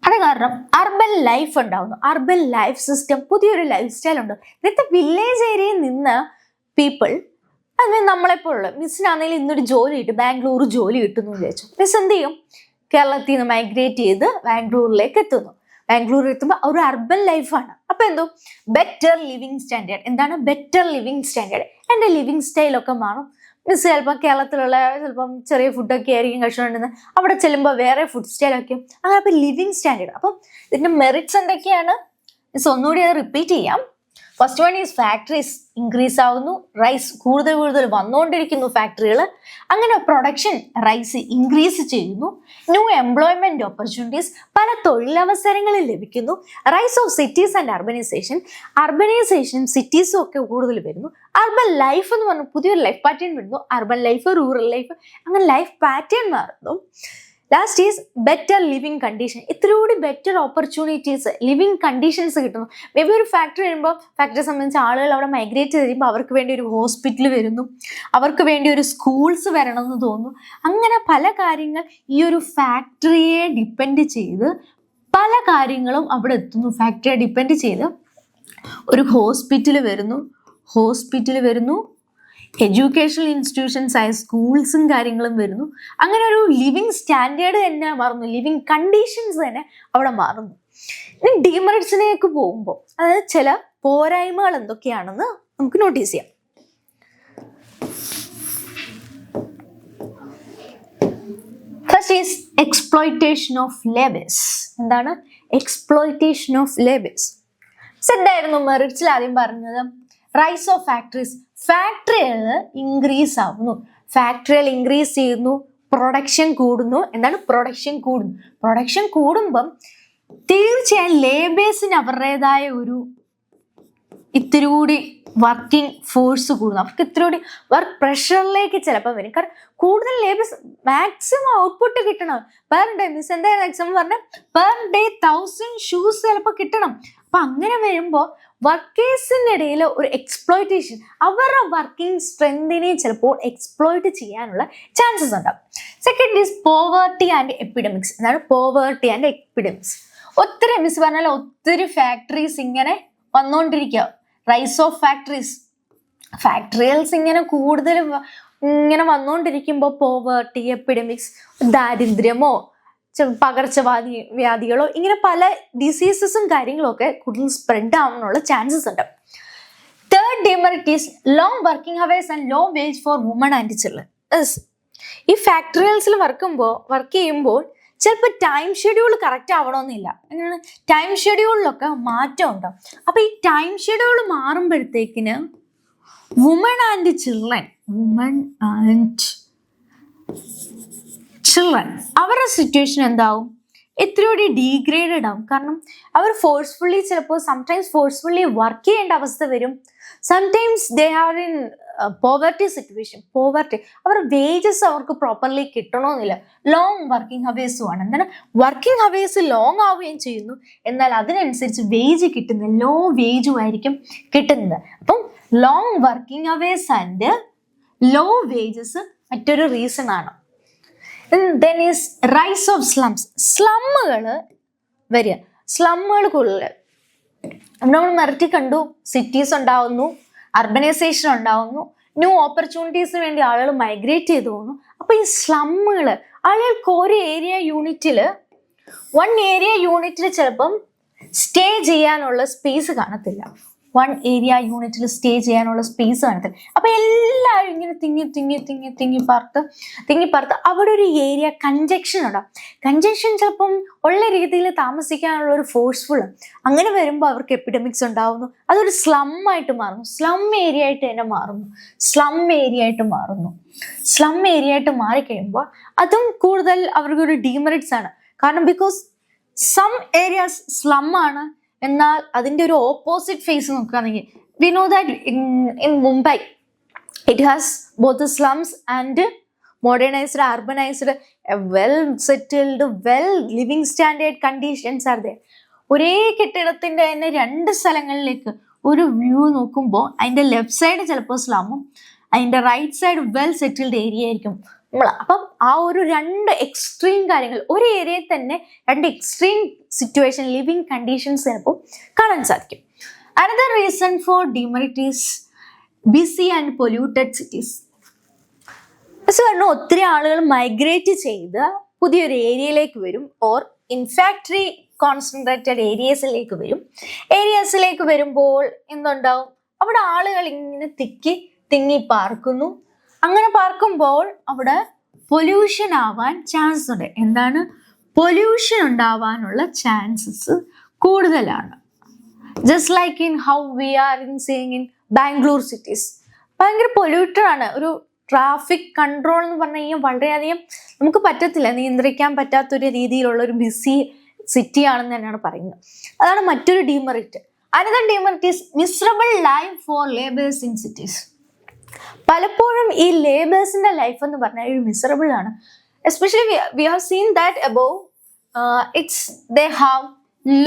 അത് കാരണം അർബൻ ലൈഫ് ഉണ്ടാവുന്നു. അർബൻ ലൈഫ് സിസ്റ്റം, പുതിയൊരു ലൈഫ് സ്റ്റൈൽ ഉണ്ട്. ഇന്നത്തെ വില്ലേജ് ഏരിയയിൽ നിന്ന് പീപ്പിൾ, അതുപോലെ നമ്മളെപ്പോഴുള്ള മിസ്സിനാണെങ്കിലും ഇന്നൊരു ജോലി കിട്ടും, ബാംഗ്ലൂർ ജോലി കിട്ടുന്നു വിചാരിച്ചു. മിസ് എന്ത് ചെയ്യും? കേരളത്തിൽ നിന്ന് മൈഗ്രേറ്റ് ചെയ്ത് ബാംഗ്ലൂരിലേക്ക് എത്തുന്നു. ബാംഗ്ലൂരിൽ എത്തുമ്പോൾ ഒരു അർബൻ ലൈഫാണ്. അപ്പൊ എന്തോ ബെറ്റർ ലിവിങ് സ്റ്റാൻഡേർഡ്. എന്താണ് ബെറ്റർ ലിവിങ് സ്റ്റാൻഡേർഡ്? എൻ്റെ ലിവിങ് സ്റ്റൈലൊക്കെ മാറും. മിസ് ചിലപ്പോൾ കേരളത്തിലുള്ള ചിലപ്പം ചെറിയ ഫുഡൊക്കെ ആയിരിക്കും കഴിച്ചുകൊണ്ടിരുന്നത്, അവിടെ ചെല്ലുമ്പോൾ വേറെ ഫുഡ് സ്റ്റൈലൊക്കെ. അങ്ങനെ അപ്പോൾ ലിവിങ് സ്റ്റാൻഡേർഡ്. അപ്പം ഇതിൻ്റെ മെറിറ്റ്സ് എന്തൊക്കെയാണ്? മിസ് ഒന്നുകൂടി അത് റിപ്പീറ്റ് ചെയ്യാം. First one is factories increase ആവുന്നു, റൈസ് കൂടുതൽ വന്നുകൊണ്ടിരിക്കുന്നു ഫാക്ടറികൾ. അങ്ങനെ പ്രൊഡക്ഷൻ റൈസ് ഇൻക്രീസ് ചെയ്യുന്നു. ന്യൂ എംപ്ലോയ്മെന്റ് ഓപ്പർച്യൂണിറ്റീസ്, പല തൊഴിലവസരങ്ങളിൽ ലഭിക്കുന്നു. Rise of cities and urbanisation സിറ്റീസും ഒക്കെ കൂടുതൽ വരുന്നു. അർബൻ ലൈഫ് എന്ന് പറഞ്ഞാൽ പുതിയൊരു ലൈഫ് പാറ്റേൺ വരുന്നു. അർബൻ ലൈഫ്, റൂറൽ ലൈഫ്, അങ്ങനെ ലൈഫ് പാറ്റേൺ മാറുന്നു. Last is better living condition. ഇത്രയോടെ ബെറ്റർ ഓപ്പർച്യൂണിറ്റീസ്, ലിവിങ് കണ്ടീഷൻസ് കിട്ടുന്നു. മേ ബി ഒരു ഫാക്ടറി വരുമ്പോൾ, ഫാക്ടറിയെ സംബന്ധിച്ച് ആളുകൾ അവിടെ മൈഗ്രേറ്റ് ചെയ്ത് കഴിയുമ്പോൾ അവർക്ക് വേണ്ടി ഒരു ഹോസ്പിറ്റൽ വരുന്നു, അവർക്ക് വേണ്ടി ഒരു സ്കൂൾസ് വരണമെന്ന് തോന്നുന്നു. അങ്ങനെ പല കാര്യങ്ങൾ ഈ ഒരു ഫാക്ടറിയെ ഡിപ്പെൻഡ് ചെയ്ത് പല കാര്യങ്ങളും അവിടെ എത്തുന്നു. ഫാക്ടറിയെ ഡിപ്പെൻഡ് ചെയ്ത് ഒരു ഹോസ്പിറ്റൽ വരുന്നു, എഡ്യൂക്കേഷണൽ ഇൻസ്റ്റിറ്റ്യൂഷൻസ് ആയ സ്കൂൾസും കാര്യങ്ങളും വരുന്നു. അങ്ങനെ ഒരു ലിവിങ് സ്റ്റാൻഡേർഡ് തന്നെ മാറുന്നു, ലിവിങ് കണ്ടീഷൻസ് തന്നെ അവിടെ മാറുന്നു. ഇനി ഡിമെറിറ്റ്സിലേക്ക് പോകുമ്പോൾ, അതായത് ചില പോരായ്മകൾ എന്തൊക്കെയാണെന്ന് നമുക്ക് നോട്ടീസ് ചെയ്യാം. First is exploitation of labours. എന്താണ് എക്സ്പ്ലോയിറ്റേഷൻ ഓഫ് ലേബേഴ്സ്? എന്തായിരുന്നു മെറിറ്റ്സിൽ ആദ്യം പറഞ്ഞത്? റൈസ് ഓഫ് ഫാക്ടറീസ്, ഫാക്ടറികൾ ഇൻക്രീസ് ആവുന്നു, ഫാക്ടറികൾ ഇൻക്രീസ് ചെയ്യുന്നു, പ്രൊഡക്ഷൻ കൂടുന്നു. എന്താണ് പ്രൊഡക്ഷൻ കൂടുമ്പം തീർച്ചയായും ലേബേഴ്സിന് അവരുടേതായ ഒരു ഇത്തിരി കൂടി വർക്കിംഗ് ഫോഴ്സ് കൂടുന്നു, അവർക്ക് ഇത്തിരി കൂടി വർക്ക് പ്രഷറിലേക്ക് ചിലപ്പോൾ വരും. കാരണം കൂടുതൽ ലേബേഴ്സ്, മാക്സിമം ഔട്ട്പുട്ട് കിട്ടണം പെർ ഡേ. മിസ് എന്തായാലും എക്സാമ്പിൾ പറഞ്ഞാൽ പെർ ഡേ 1000 ഷൂസ് ചിലപ്പോൾ കിട്ടണം. അപ്പൊ അങ്ങനെ വരുമ്പോൾ വർക്കേഴ്സിനിടയിൽ ഒരു എക്സ്പ്ലോയിറ്റേഷൻ, അവരുടെ വർക്കിംഗ് സ്ട്രെങ്തിനെ ചിലപ്പോൾ എക്സ്പ്ലോയിറ്റ് ചെയ്യാനുള്ള ചാൻസസ് ഉണ്ടാവും. Second is poverty and epidemics. എന്താണ് പോവേർട്ടി ആൻഡ് എപ്പിഡമിക്സ്? ഒത്തിരി മിസ് പറഞ്ഞാൽ ഒത്തിരി ഫാക്ടറീസ് ഇങ്ങനെ വന്നുകൊണ്ടിരിക്കുക. റൈസ് ഓഫ് ഫാക്ടറികൾസ് ഇങ്ങനെ കൂടുതൽ ഇങ്ങനെ വന്നുകൊണ്ടിരിക്കുമ്പോൾ പോവേർട്ടി, എപ്പിഡമിക്സ്, ദാരിദ്ര്യമോ പകർച്ചവ്യാധികളോ ഇങ്ങനെ പല ഡിസീസസും കാര്യങ്ങളും ഒക്കെ കൂടുതൽ സ്പ്രെഡ് ആവാനുള്ള ചാൻസസ് ഉണ്ട്. Third demerit is long working hours and low wage for woman and children. ഈ ഫാക്ടറികൾസിൽ വർക്ക് ചെയ്യുമ്പോൾ ചിലപ്പോൾ ടൈം ഷെഡ്യൂൾ കറക്റ്റ് ആവണമെന്നില്ല. അങ്ങനെയാണ് ടൈം ഷെഡ്യൂളിലൊക്കെ മാറ്റം ഉണ്ടാവും. അപ്പോൾ ഈ ടൈം ഷെഡ്യൂൾ മാറുമ്പോഴത്തേക്കിന് വുമൺ ആൻഡ് ചിൽഡ്രൻ അവരുടെ സിറ്റുവേഷൻ എന്താവും? എത്രയോടെ ഡീഗ്രേഡഡ് ആവും. കാരണം അവർ ഫോഴ്സ്ഫുള്ളി ചിലപ്പോൾ സംടൈംസ് ഫോഴ്സ്ഫുള്ളി വർക്ക് ചെയ്യേണ്ട അവസ്ഥ വരും. Sometimes they are in poverty situation. Poverty, അവർ വേജസ് അവർക്ക് പ്രോപ്പർലി കിട്ടണമെന്നില്ല. ലോങ് വർക്കിംഗ് ഹവേഴ്സും ആണ്. എന്താണ് വർക്കിംഗ് ഹവേഴ്സ് ലോങ് ആവുകയും ചെയ്യുന്നു, എന്നാൽ അതിനനുസരിച്ച് വേജ് കിട്ടുന്നത് ലോ വേജും ആയിരിക്കും കിട്ടുന്നത്. അപ്പം long working hours and low wages മറ്റൊരു റീസൺ ആണ്. Then is rise of slums. സ്ലമ്മുകൾ വരിക. സ്ലമ്മുകൾ കൂടുതൽ നമ്മൾ മരത്തി കണ്ടു. സിറ്റീസ് ഉണ്ടാവുന്നു, അർബനൈസേഷൻ ഉണ്ടാവുന്നു, ന്യൂ ഓപ്പർച്യൂണിറ്റീസിന് വേണ്ടി ആളുകൾ മൈഗ്രേറ്റ് ചെയ്തു പോകുന്നു. അപ്പൊ ഈ സ്ലമ്മുകൾ ആളുകൾക്ക് ഒരു ഏരിയ യൂണിറ്റിൽ ചിലപ്പം സ്റ്റേ ചെയ്യാനുള്ള സ്പേസ് കാണത്തില്ല. സ്റ്റേ ചെയ്യാനുള്ള സ്പേസ് കാണത്തില്ല. അപ്പൊ എല്ലാവരും ഇങ്ങനെ തിങ്ങി പാർത്ത് അവിടെ ഒരു ഏരിയ കൺജക്ഷൻ ഉണ്ടാവും. കൺജക്ഷൻ ചിലപ്പം ഉള്ള രീതിയിൽ താമസിക്കാനുള്ള ഒരു ഫോഴ്സ്ഫുൾ. അങ്ങനെ വരുമ്പോൾ അവർക്ക് എപ്പിഡമിക്സ് ഉണ്ടാവുന്നു. അതൊരു സ്ലം ആയിട്ട് മാറുന്നു. സ്ലം ഏരിയ ആയിട്ട് മാറിക്കഴിയുമ്പോൾ അതും കൂടുതൽ അവർക്കൊരു ഡീമെറിറ്റ്സ് ആണ്. കാരണം ബിക്കോസ് സം ഏരിയാസ് സ്ലം ആണ്, എന്നാൽ അതിൻ്റെ ഒരു ഓപ്പോസിറ്റ് ഫേസ് നോക്കുകയാണെങ്കിൽ we know that in Mumbai it has both slums and modernised, urbanised, well settled, well living standard conditions are there. ഒരേ കെട്ടിടത്തിൻ്റെ തന്നെ രണ്ട് സ്ഥലങ്ങളിലേക്ക് ഒരു വ്യൂ നോക്കുമ്പോൾ അതിൻ്റെ ലെഫ്റ്റ് സൈഡ് ചിലപ്പോൾ സ്ലമ്മും അതിൻ്റെ right side well settled area ആയിരിക്കും. അപ്പം ആ ഒരു രണ്ട് എക്സ്ട്രീം കാര്യങ്ങൾ ഒരു ഏരിയയിൽ തന്നെ രണ്ട് എക്സ്ട്രീം സിറ്റുവേഷൻ ലിവിങ് കണ്ടീഷൻസ് ചിലപ്പോൾ കാണാൻ സാധിക്കും. Another reason for demerit is BC and polluted cities. കാരണം ഒത്തിരി ആളുകൾ മൈഗ്രേറ്റ് ചെയ്ത് പുതിയൊരു ഏരിയയിലേക്ക് വരും, ഓർ ഇൻഫാക്ടറി കോൺസെൻട്രേറ്റഡ് ഏരിയാസിലേക്ക് വരുമ്പോൾ എന്തുണ്ടാവും? അവിടെ ആളുകൾ ഇങ്ങനെ തിങ്ങി പാർക്കുന്നു. അങ്ങനെ പാർക്കുമ്പോൾ അവിടെ പൊല്യൂഷൻ ആവാൻ ചാൻസ് ഉണ്ട്. എന്താണ്? പൊല്യൂഷൻ ഉണ്ടാവാനുള്ള ചാൻസസ് കൂടുതലാണ്. Just like in how we are in Bangalore cities ഭയങ്കര പൊല്യൂട്ടഡ് ആണ്. ഒരു ട്രാഫിക് കൺട്രോൾ എന്ന് പറഞ്ഞു കഴിഞ്ഞാൽ വളരെയധികം നമുക്ക് പറ്റത്തില്ല, നിയന്ത്രിക്കാൻ പറ്റാത്തൊരു രീതിയിലുള്ള ഒരു ബിസി സിറ്റി ആണെന്ന് തന്നെയാണ് പറയുന്നത്. അതാണ് മറ്റൊരു demerit. Another demerit is miserable life for labours in cities. പലപ്പോഴും ഈ ലേബേഴ്സിന്റെ ലൈഫ് എന്ന് പറഞ്ഞാൽ ഒരു മിസറബിൾ ആണ്. Especially we have seen that above they have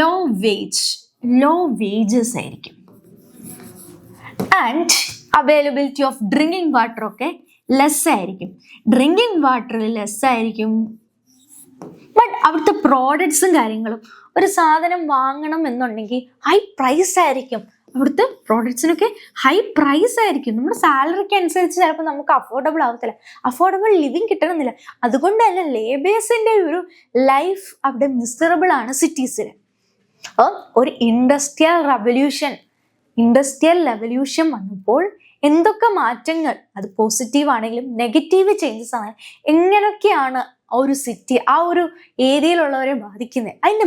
low wages ആയിരിക്കും. And availability of drinking water ഒക്കെ ലെസ് ആയിരിക്കും. ബട്ട് അവിടുത്തെ പ്രോഡക്ട്സും കാര്യങ്ങളും ഒരു സാധനം വാങ്ങണം എന്നുണ്ടെങ്കിൽ ഹൈ പ്രൈസ് ആയിരിക്കും. അവിടുത്തെ പ്രോഡക്ട്സിനൊക്കെ ഹൈ പ്രൈസ് ആയിരിക്കും. നമ്മുടെ സാലറിക്ക് അനുസരിച്ച് ചിലപ്പോൾ നമുക്ക് അഫോർഡബിൾ ലിവിങ് കിട്ടണമെന്നില്ല. അതുകൊണ്ട് തന്നെ ലേബേഴ്സിൻ്റെ ഒരു ലൈഫ് അവിടെ മിസറബിൾ ആണ് സിറ്റീസിൽ. അപ്പോൾ ഒരു ഇൻഡസ്ട്രിയൽ റെവല്യൂഷൻ വന്നപ്പോൾ എന്തൊക്കെ മാറ്റങ്ങൾ, അത് പോസിറ്റീവ് ആണെങ്കിലും നെഗറ്റീവ് ചേഞ്ചസ് ആണെങ്കിലും എങ്ങനെയൊക്കെയാണ് ഒരു സിറ്റി ആ ഒരു ഏരിയയിലുള്ളവരെ ബാധിക്കുന്നത്, അതിൻ്റെ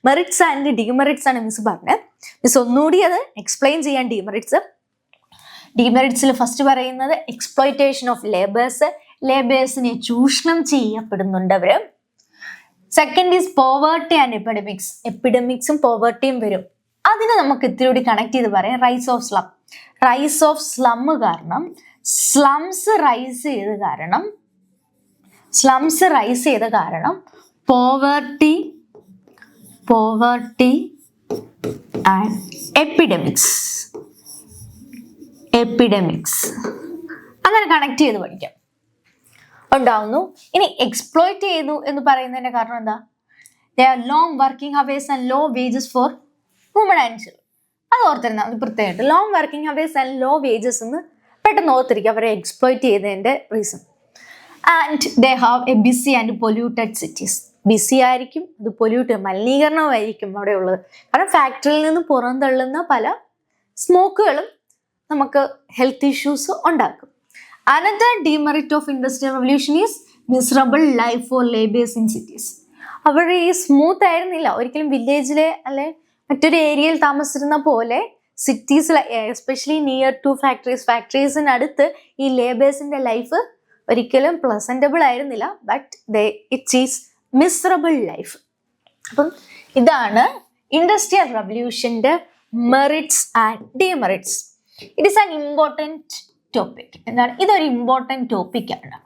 മെറിറ്റ്സ് ആൻഡ് ഡിമെറിറ്റ്സ് ആണ് മിസ് പറഞ്ഞത്. മിസ് ഒന്നുകൂടി അത് എക്സ്പ്ലെയിൻ ചെയ്യാൻ. ഡിമെറിറ്റ്സിൽ ഫസ്റ്റ് പറയുന്നത് എക്സ്പ്ലോയിറ്റേഷൻ ഓഫ് ലേബേഴ്സിനെ ചൂഷണം ചെയ്യപ്പെടുന്നുണ്ട് അവർ. സെക്കൻഡ് ഈസ് പോവേർട്ടി ആൻഡ് എപ്പിഡമിക്സും പോവേർട്ടിയും വരും. അതിനെ നമുക്ക് ഇത്തിരി കൂടി കണക്ട് ചെയ്ത് പറയാം. റൈസ് ഓഫ് സ്ലം കാരണം, സ്ലംസ് റൈസ് ചെയ്ത കാരണം പോവർട്ടി ആൻഡ് എപ്പിഡമിക്സ് അങ്ങനെ കണക്ട് ചെയ്ത് പഠിക്കാം ഉണ്ടാവുന്നു. ഇനി എക്സ്പ്ലോയിറ്റ് ചെയ്തു എന്ന് പറയുന്നതിന്റെ കാരണം എന്താ? Long working hours and low wages for woman and children. അത് ഓർത്തിരുന്നാൽ അത് പ്രത്യേകമായിട്ട് long working hours and low wages എന്ന് പെട്ടെന്ന് ഓർത്തിരിക്കുക അവരെ എക്സ്പ്ലോയിറ്റ് ചെയ്തതിന്റെ reason. And they have a busy and polluted cities. Busy ആയിരിക്കും, അത് മലിനീകരണമായിരിക്കും അവിടെ ഉള്ളത്. കാരണം ഫാക്ടറിയിൽ നിന്ന് പുറന്തള്ളുന്ന പല സ്മോക്കുകളും നമുക്ക് ഹെൽത്ത് ഇഷ്യൂസ് ഉണ്ടാക്കും. Another demerit of industrial revolution is miserable life for labours in cities. അവർ ഈ സ്മൂത്ത് ആയിരുന്നില്ല ഒരിക്കലും. വില്ലേജിലെ അല്ലെ മറ്റൊരു ഏരിയയിൽ താമസിച്ചിരുന്ന പോലെ സിറ്റീസിലെ എസ്പെഷ്യലി നിയർ ടു ഫാക്ടറീസിനടുത്ത് ഈ ലേബേഴ്സിന്റെ ലൈഫ് ഒരിക്കലും പ്ലസന്റബിൾ ആയിരുന്നില്ല. But it is miserable life. അപ്പം ഇതാണ് ഇൻഡസ്ട്രിയൽ റവല്യൂഷന്റെ merits and demerits. It is an important topic. എന്താണ് ഇതൊരു ഇമ്പോർട്ടൻറ്റ് ടോപ്പിക്കാണ്.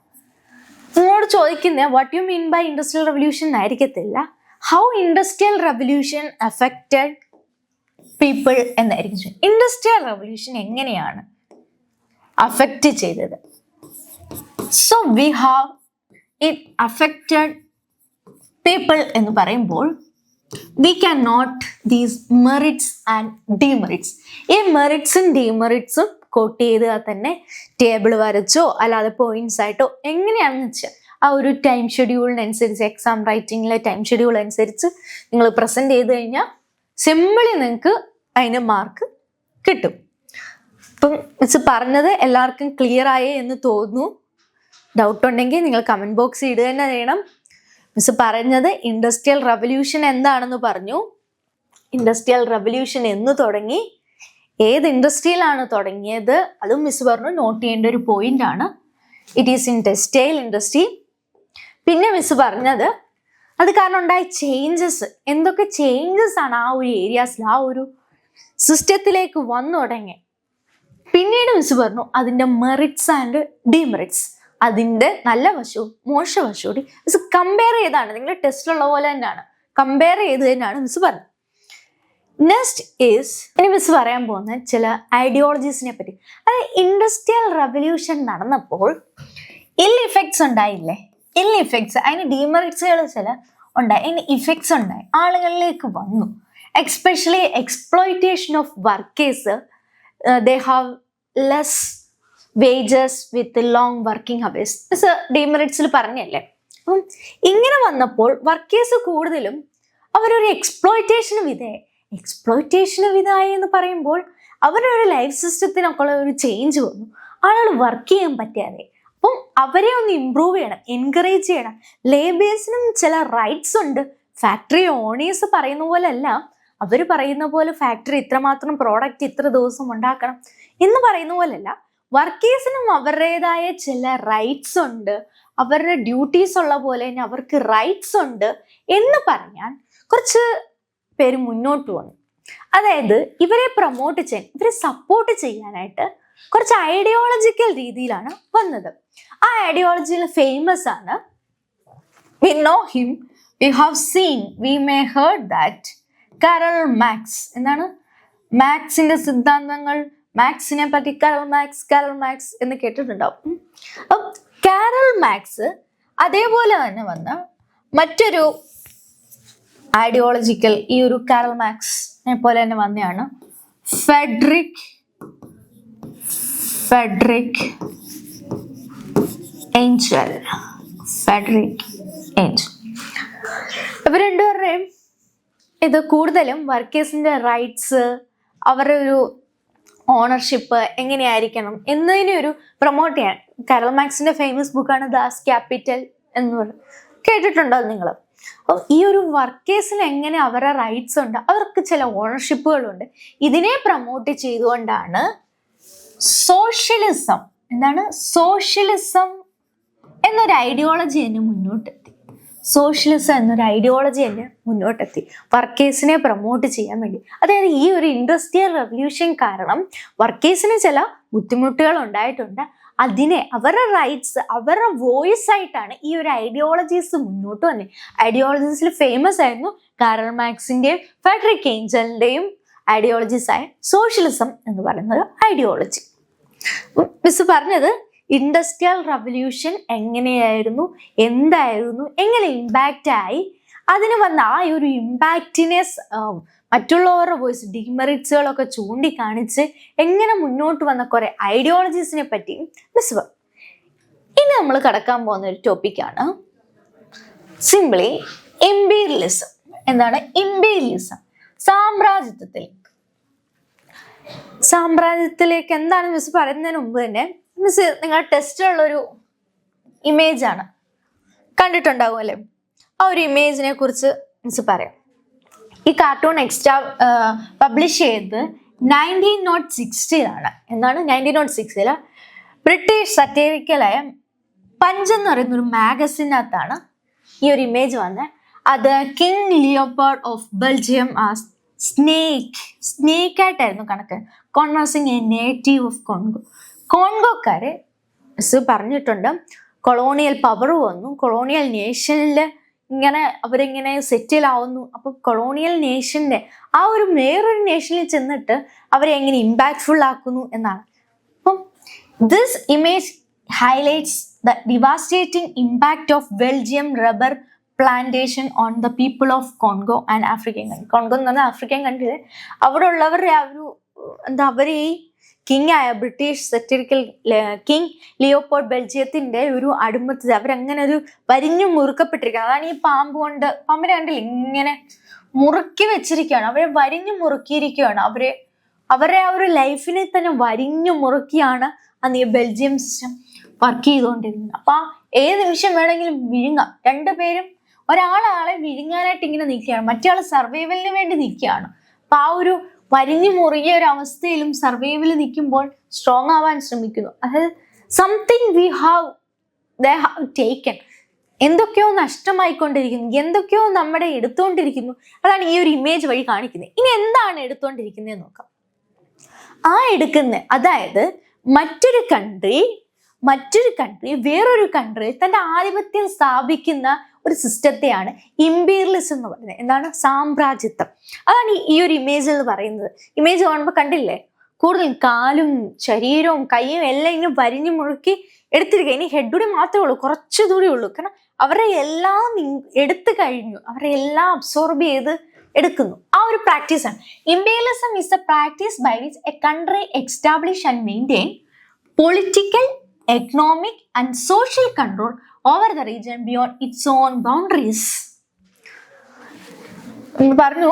നിങ്ങളോട് ചോദിക്കുന്നത് what you mean by industrial revolution എന്നായിരിക്കത്തില്ല, how industrial revolution affected people എന്നായിരിക്കും. ഇൻഡസ്ട്രിയൽ റവല്യൂഷൻ എങ്ങനെയാണ് അഫക്റ്റ് ചെയ്തത്? So we have it affected people എന്ന് പറയുമ്പോൾ we can note these merits and demerits. ഈ മെറിറ്റ്സും ഡിമെറിറ്റ്സും കോട്ട് ചെയ്ത് തന്നെ ടേബിൾ വരച്ചോ അല്ലാതെ പോയിന്റ്സ് ആയിട്ടോ എങ്ങനെയാണെന്ന് വെച്ചാൽ ആ ഒരു ടൈം ഷെഡ്യൂളിനനുസരിച്ച്, എക്സാം റൈറ്റിങ്ങിലെ ടൈം ഷെഡ്യൂൾ അനുസരിച്ച് നിങ്ങൾ പ്രസന്റ് ചെയ്ത് കഴിഞ്ഞാൽ സിമ്പിളി നിങ്ങൾക്ക് അതിന് മാർക്ക് കിട്ടും. ഇപ്പം മിസ് പറഞ്ഞത് എല്ലാവർക്കും ക്ലിയർ ആയേ എന്ന് തോന്നുന്നു. ഡൗട്ട് ഉണ്ടെങ്കിൽ നിങ്ങൾ കമന്റ് ബോക്സിൽ ഇടുക തന്നെ ചെയ്യണം. മിസ് പറഞ്ഞത് ഇൻഡസ്ട്രിയൽ റവല്യൂഷൻ എന്താണെന്ന് പറഞ്ഞു. ഇൻഡസ്ട്രിയൽ റവല്യൂഷൻ എന്ന് തുടങ്ങി, ഏത് ഇൻഡസ്ട്രിയിലാണ് തുടങ്ങിയത് അതും മിസ് പറഞ്ഞു നോട്ട് ചെയ്യേണ്ട ഒരു പോയിന്റ് ആണ്. It is in textile industry. പിന്നെ മിസ് പറഞ്ഞത് അത് കാരണം ഉണ്ടായ ചേഞ്ചസ്, എന്തൊക്കെ ചേഞ്ചസ് ആണ് ആ ഒരു ഏരിയാസിൽ, ആ ഒരു സിസ്റ്റത്തിലേക്ക് വന്നു തുടങ്ങി. പിന്നീട് മിസ് പറഞ്ഞു അതിൻ്റെ മെറിറ്റ്സ് ആൻഡ് ഡിമെറിറ്റ്സ്, അതിൻ്റെ നല്ല വശവും മോശവശവും കൂടി മിസ് കമ്പയർ ചെയ്താണ്. നിങ്ങളുടെ ടെസ്റ്റിലുള്ള പോലെ തന്നെയാണ്, കമ്പയർ ചെയ്ത് തന്നെയാണ് മിസ് പറഞ്ഞത്. നെക്സ്റ്റ് ഈസ് ഇനി മിസ് പറയാൻ പോകുന്ന ചില ഐഡിയോളജീസിനെ പറ്റി. അതായത് ഇൻഡസ്ട്രിയൽ റവല്യൂഷൻ നടന്നപ്പോൾ ഇൽ ഇഫക്ട്സ് ഉണ്ടായില്ലേ, ഇൽ ഇഫക്ട്സ്, അതിന് ഡിമെറിറ്റ്സുകൾ ചില ഉണ്ടായി, അതിന് ഇഫക്ട്സ് ഉണ്ടായി, ആളുകളിലേക്ക് വന്നു. Especially exploitation of workers, they have less wages with long working hours. Miss ഡിമെറിറ്റ്സിൽ പറഞ്ഞല്ലേ. അപ്പം ഇങ്ങനെ വന്നപ്പോൾ വർക്കേഴ്സ് കൂടുതലും അവരൊരു എക്സ്പ്ലോയിറ്റേഷന് വിധേയ എന്ന് പറയുമ്പോൾ അവരുടെ ഒരു ലൈഫ് സിസ്റ്റത്തിനൊക്കെ ഉള്ള ഒരു ചേഞ്ച് വന്നു. ആളുകൾ വർക്ക് ചെയ്യാൻ പറ്റാതെ. അപ്പം അവരെ ഒന്ന് ഇമ്പ്രൂവ് ചെയ്യണം, എൻകറേജ് ചെയ്യണം. ലേബേഴ്സിനും ചില റൈറ്റ്സ് ഉണ്ട്. ഫാക്ടറി ഓണേഴ്സ് പറയുന്ന പോലെ അല്ല, അവർ പറയുന്ന പോലെ ഫാക്ടറി ഇത്രമാത്രം പ്രോഡക്റ്റ് ഇത്ര ദിവസം ഉണ്ടാക്കണം എന്ന് പറയുന്ന പോലെയല്ല. വർക്കേഴ്സിനും അവരുടേതായ ചില റൈറ്റ്സ് ഉണ്ട്, അവരുടെ ഡ്യൂട്ടീസ് ഉള്ള പോലെ തന്നെ അവർക്ക് റൈറ്റ്സ് ഉണ്ട് എന്ന് പറഞ്ഞാൽ കുറച്ച് പേര് മുന്നോട്ട് വന്നു. അതായത് ഇവരെ പ്രൊമോട്ട് ചെയ്യാൻ, ഇവരെ സപ്പോർട്ട് ചെയ്യാനായിട്ട് കുറച്ച് ഐഡിയോളജിക്കൽ രീതിയിലാണ് വന്നത്. ആ ഐഡിയോളജിയിൽ ഫേമസ് ആണ്, we know him, we have seen, we may heard that, carol max. എന്താണ് മാക്സിന്റെ സിദ്ധാന്തങ്ങൾ, മാക്സിനെ പറ്റി കാരൽ മാക്സ് എന്ന് കേട്ടിട്ടുണ്ടാവും. അപ്പം കാരൽ മാക്സ് അതേപോലെ തന്നെ വന്ന മറ്റൊരു ഐഡിയോളജിക്കൽ, ഈ ഒരു കാരൽ മാക്സിനെ പോലെ തന്നെ വന്നതാണ് ഫെഡറിക് ഏഞ്ചൽ. ഇവർ രണ്ടുപേരുടെയും ഇത് കൂടുതലും വർക്കേഴ്സിന്റെ റൈറ്റ്സ്, അവരുടെ ഒരു ഓണർഷിപ്പ് എങ്ങനെയായിരിക്കണം എന്നതിനെ ഒരു പ്രൊമോട്ട് ചെയ്യാൻ. കാരൽ മാക്സിന്റെ ഫേമസ് ബുക്കാണ് ദാസ് ക്യാപിറ്റൽ എന്ന് പറയുന്നത്, കേട്ടിട്ടുണ്ടോ നിങ്ങൾ? അപ്പം ഈ ഒരു വർക്കേഴ്സിന് എങ്ങനെ അവരുടെ റൈറ്റ്സ് ഉണ്ട്, അവർക്ക് ചില ഓണർഷിപ്പുകളുണ്ട്, ഇതിനെ പ്രൊമോട്ട് ചെയ്തുകൊണ്ടാണ് സോഷ്യലിസം, എന്താണ് സോഷ്യലിസം എന്നൊരു ഐഡിയോളജി തന്നെ മുന്നോട്ടെത്തി. സോഷ്യലിസം എന്നൊരു ഐഡിയോളജി തന്നെ മുന്നോട്ടെത്തി വർക്കേഴ്സിനെ പ്രൊമോട്ട് ചെയ്യാൻ വേണ്ടി. അതായത് ഈ ഒരു ഇൻഡസ്ട്രിയൽ റവല്യൂഷൻ കാരണം വർക്കേഴ്സിന് ചില ബുദ്ധിമുട്ടുകൾ ഉണ്ടായിട്ടുണ്ട്. അതിനെ അവരുടെ റൈറ്റ്സ്, അവരുടെ വോയിസ് ആയിട്ടാണ് ഈ ഒരു ഐഡിയോളജീസ് മുന്നോട്ട് വന്നത്. ഐഡിയോളജീസിൽ ഫേമസ് ആയിരുന്നു കാരൽ മാക്സിന്റെയും ഫെഡറിക് ഏഞ്ചലിന്റെയും ഐഡിയോളജീസ് ആയ സോഷ്യലിസം എന്ന് പറയുന്ന ഒരു ഐഡിയോളജി. മിസ് പറഞ്ഞത് ഇൻഡസ്ട്രിയൽ റവല്യൂഷൻ എങ്ങനെയായിരുന്നു, എന്തായിരുന്നു, എങ്ങനെ ഇമ്പാക്റ്റ് ആയി, അതിന് വന്ന ആ ഒരു ഇമ്പാക്റ്റിനെ മറ്റുള്ളവരുടെ വോയിസ്, ഡിമെറിറ്റ്സുകളൊക്കെ ചൂണ്ടിക്കാണിച്ച് എങ്ങനെ മുന്നോട്ട് വന്ന കുറെ ഐഡിയോളജീസിനെ പറ്റിയും മിസ് പറഞ്ഞു. ഇനി നമ്മൾ കടക്കാൻ പോകുന്ന ഒരു ടോപ്പിക്കാണ് സിംപ്ലി ഇംപീരിയലിസം. എന്താണ് ഇംപീരിയലിസം? സാമ്രാജ്യത്തിലേക്ക് എന്താണ് മിസ് പറയുന്നതിന് മുമ്പ് തന്നെ മിസ് നിങ്ങളുടെ ടെസ്റ്റിലുള്ളൊരു ഇമേജാണ് കണ്ടിട്ടുണ്ടാകും അല്ലേ? ആ ഒരു ഇമേജിനെ കുറിച്ച് മിസ് പറയാം. ഈ കാർട്ടൂൺ എക്സ്ട്രാ പബ്ലിഷ് ചെയ്ത് 1960 എന്താണ് 1960 ബ്രിട്ടീഷ് സറ്റീരിക്കലായ പഞ്ച് എന്ന് പറയുന്ന ഒരു മാഗസിനകത്താണ് ഈ ഒരു ഇമേജ് വന്നത്. അത് കിങ് ലിയോപോൾഡ് ഓഫ് ബെൽജിയം ആ സ്നേക്ക് ആയിട്ടായിരുന്നു കണക്ക് കോൺവേഴ്സിങ് എ നേറ്റീവ് ഓഫ് കോൺഗോ. കോൺഗോക്കാര് പറഞ്ഞിട്ടുണ്ട് കൊളോണിയൽ പവർ വന്നു, കൊളോണിയൽ നേഷനിൽ ഇങ്ങനെ അവരിങ്ങനെ സെറ്റിൽ ആവുന്നു. അപ്പൊ കൊളോണിയൽ നേഷന്റെ ആ ഒരു വേറൊരു നേഷനിൽ ചെന്നിട്ട് അവരെ എങ്ങനെ ഇമ്പാക്ട്ഫുൾ ആക്കുന്നു എന്നാണ്. അപ്പം this image highlights the devastating impact of Belgium rubber plantation on the people of Congo and African country. Congo എന്ന് പറഞ്ഞാൽ ആഫ്രിക്കൻ കൺട്രിയിൽ അവിടെ ഉള്ളവരുടെ ആ ഒരു അവർ ഈ കിങ് ആയ ബ്രിട്ടീഷ് സെറ്ററിക്കൽ കിങ് ലിയോപോൾഡ് ബെൽജിയത്തിന്റെ ഒരു അടിമത്തിൽ അവരങ്ങനെ ഒരു വരിഞ്ഞു മുറുക്കപ്പെട്ടിരിക്കുകയാണ്. അതാണ് ഈ പാമ്പ് കൊണ്ട് പാമ്പിനെ കണ്ടില്ല ഇങ്ങനെ മുറുക്കി വെച്ചിരിക്കുകയാണ്, അവരെ വരിഞ്ഞു മുറുക്കിയിരിക്കുകയാണ്. അവരെ ആ ഒരു ലൈഫിനെ തന്നെ വരിഞ്ഞു മുറുക്കിയാണ് അന്ന് ഈ ബെൽജിയം സിസ്റ്റം വർക്ക് ചെയ്തുകൊണ്ടിരുന്നത്. അപ്പൊ ഏത് നിമിഷം വേണമെങ്കിലും വിഴുങ്ങാം. രണ്ടുപേരും ഒരാളെ വിഴുങ്ങാനായിട്ട് ഇങ്ങനെ നിൽക്കുകയാണ്, മറ്റേ സർവൈവലിന് വേണ്ടി നിൽക്കുകയാണ്. അപ്പൊ ആ ഒരു വരിഞ്ഞു മുറുകിയ ഒരു അവസ്ഥയിലും സർവൈവൽ നിൽക്കുമ്പോൾ സ്ട്രോങ് ആവാൻ ശ്രമിക്കുന്നു. അതായത് സംതിങ് ദേ ഹാവ് ടേക്കൺ, എന്തൊക്കെയോ നഷ്ടമായിക്കൊണ്ടിരിക്കുന്നു, എന്തൊക്കെയോ നമ്മുടെ എടുത്തുകൊണ്ടിരിക്കുന്നു. അതാണ് ഈ ഒരു ഇമേജ് വഴി കാണിക്കുന്നത്. ഇനി എന്താണ് എടുത്തുകൊണ്ടിരിക്കുന്നത് നോക്കാം. ആ എടുക്കുന്ന അതായത് മറ്റൊരു കൺട്രി വേറൊരു കൺട്രി തന്റെ ആധിപത്യം സ്ഥാപിക്കുന്ന ഒരു സിസ്റ്റത്തെയാണ് ഇമ്പീരിയലിസം എന്ന് പറയുന്നത്. എന്താണ്? സാമ്രാജ്യത്വം. അതാണ് ഈ ഒരു ഇമേജ് എന്ന് പറയുന്നത്. ഇമേജ് കാണുമ്പോൾ കണ്ടില്ലേ, കൂടുതൽ കാലും ശരീരവും കൈയും എല്ലാം ഇങ്ങനെ വരിഞ്ഞു മുറുക്കി എടുത്തിരിക്കുക. ഇനി ഹെഡൂടെ മാത്രമേ ഉള്ളൂ, കുറച്ചുകൂടി ഉള്ളൂ. കാരണം അവരെ എല്ലാം എടുത്തു കഴിഞ്ഞു, അവരെ എല്ലാം അബ്സോർബ് ചെയ്ത് എടുക്കുന്നു. ആ ഒരു പ്രാക്ടീസാണ് imperialism. Is the practice by which a country establish and maintain political, economic and social control over the region beyond its own boundaries. പറഞ്ഞു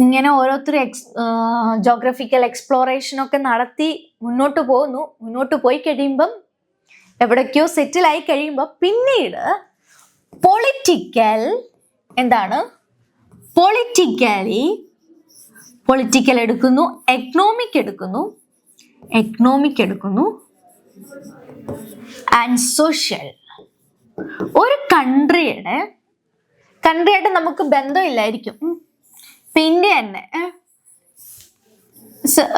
ഇങ്ങനെ ഓരോരുത്തർ ജോഗ്രഫിക്കൽ എക്സ്പ്ലോറേഷൻ ഒക്കെ നടത്തി മുന്നോട്ട് പോയി കഴിയുമ്പം എവിടേക്കോ സെറ്റിൽ ആയി കഴിയുമ്പോൾ പിന്നീട് പൊളിറ്റിക്കൽ എടുക്കുന്നു, എക്കണോമിക് എടുക്കുന്നു ആൻഡ് സോഷ്യൽ. ഒരു കൺട്രിയായിട്ട് നമുക്ക് ബന്ധമില്ലായിരിക്കും. ഇപ്പൊ ഇന്ത്യ തന്നെ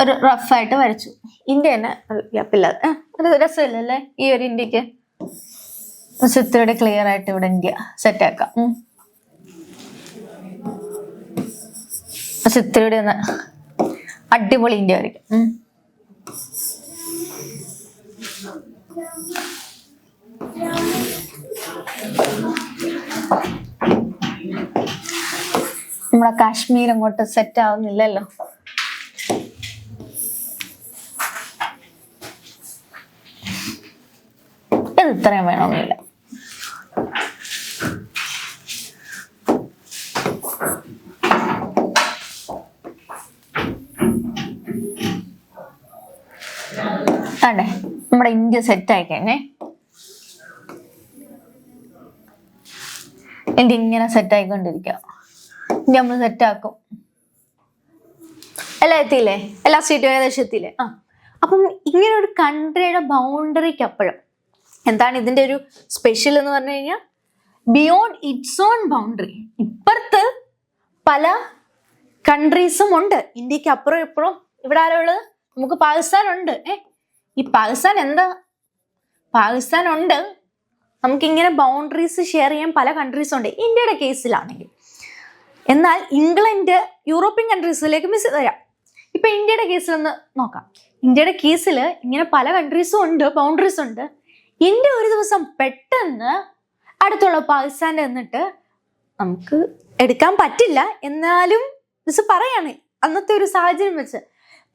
ഒരു റഫായിട്ട് വരച്ചു. ഇന്ത്യ തന്നെ ഗ്യാപ്പില്ലാതെ ഒരു രസമില്ലല്ലേ ഈ ഒരു ഇന്ത്യക്ക്. ഇത്തിരി ക്ലിയർ ആയിട്ട് ഇവിടെ ഇന്ത്യ സെറ്റാക്കാം. ഇത്തിരി ഒന്ന് അടിപൊളി ഇന്ത്യ വരയ്ക്കും. നമ്മളെ കാശ്മീർ അങ്ങോട്ട് സെറ്റ് ആവുന്നില്ലല്ലോ. ഇത് ഇത്രയും വേണമെന്നില്ല. അതെ, നമ്മുടെ ഇന്ത്യ സെറ്റ് ആയി കഴിഞ്ഞേ. ഇന്ത്യ ഇങ്ങനെ സെറ്റ് ആയിക്കൊണ്ടിരിക്കുക. ഇന്ത്യ നമ്മൾ സെറ്റാക്കും. എല്ലാം എത്തിയില്ലേ? എല്ലാ സ്റ്റേറ്റും ഏകദേശം എത്തിയില്ലേ? അപ്പം ഇങ്ങനെ ഒരു കൺട്രിയുടെ ബൗണ്ടറിക്ക് അപ്പോഴും എന്താണ് ഇതിന്റെ ഒരു സ്പെഷ്യൽ എന്ന് പറഞ്ഞു കഴിഞ്ഞാൽ, ബിയോണ്ട് ഇറ്റ്സ് ഓൺ ബൗണ്ടറി, ഇപ്പുറത്ത് പല കൺട്രീസും ഉണ്ട്. ഇന്ത്യക്ക് അപ്പുറം ഇപ്പുറം ഇവിടെ ആരോ ഉള്ളത്? നമുക്ക് പാകിസ്ഥാൻ ഉണ്ട്. ഈ പാകിസ്ഥാൻ ഉണ്ട്. നമുക്കിങ്ങനെ ബൗണ്ടറീസ് ഷെയർ ചെയ്യാൻ പല കൺട്രീസും ഉണ്ട് ഇന്ത്യയുടെ കേസിലാണെങ്കിൽ. എന്നാൽ ഇംഗ്ലണ്ട്, യൂറോപ്യൻ കൺട്രീസിലേക്ക് മിസ് തരാം. ഇപ്പൊ ഇന്ത്യയുടെ കേസിലൊന്ന് നോക്കാം. ഇന്ത്യയുടെ കേസിൽ ഇങ്ങനെ പല കൺട്രീസും ഉണ്ട്, ബൗണ്ടറീസ് ഉണ്ട്. ഇന്ത്യ ഒരു ദിവസം പെട്ടെന്ന് അടുത്തുള്ള പാകിസ്ഥാൻ്റെ എന്നിട്ട് നമുക്ക് എടുക്കാൻ പറ്റില്ല. എന്നാലും മിസ് പറയാണ് അന്നത്തെ ഒരു സാഹചര്യം വെച്ച്,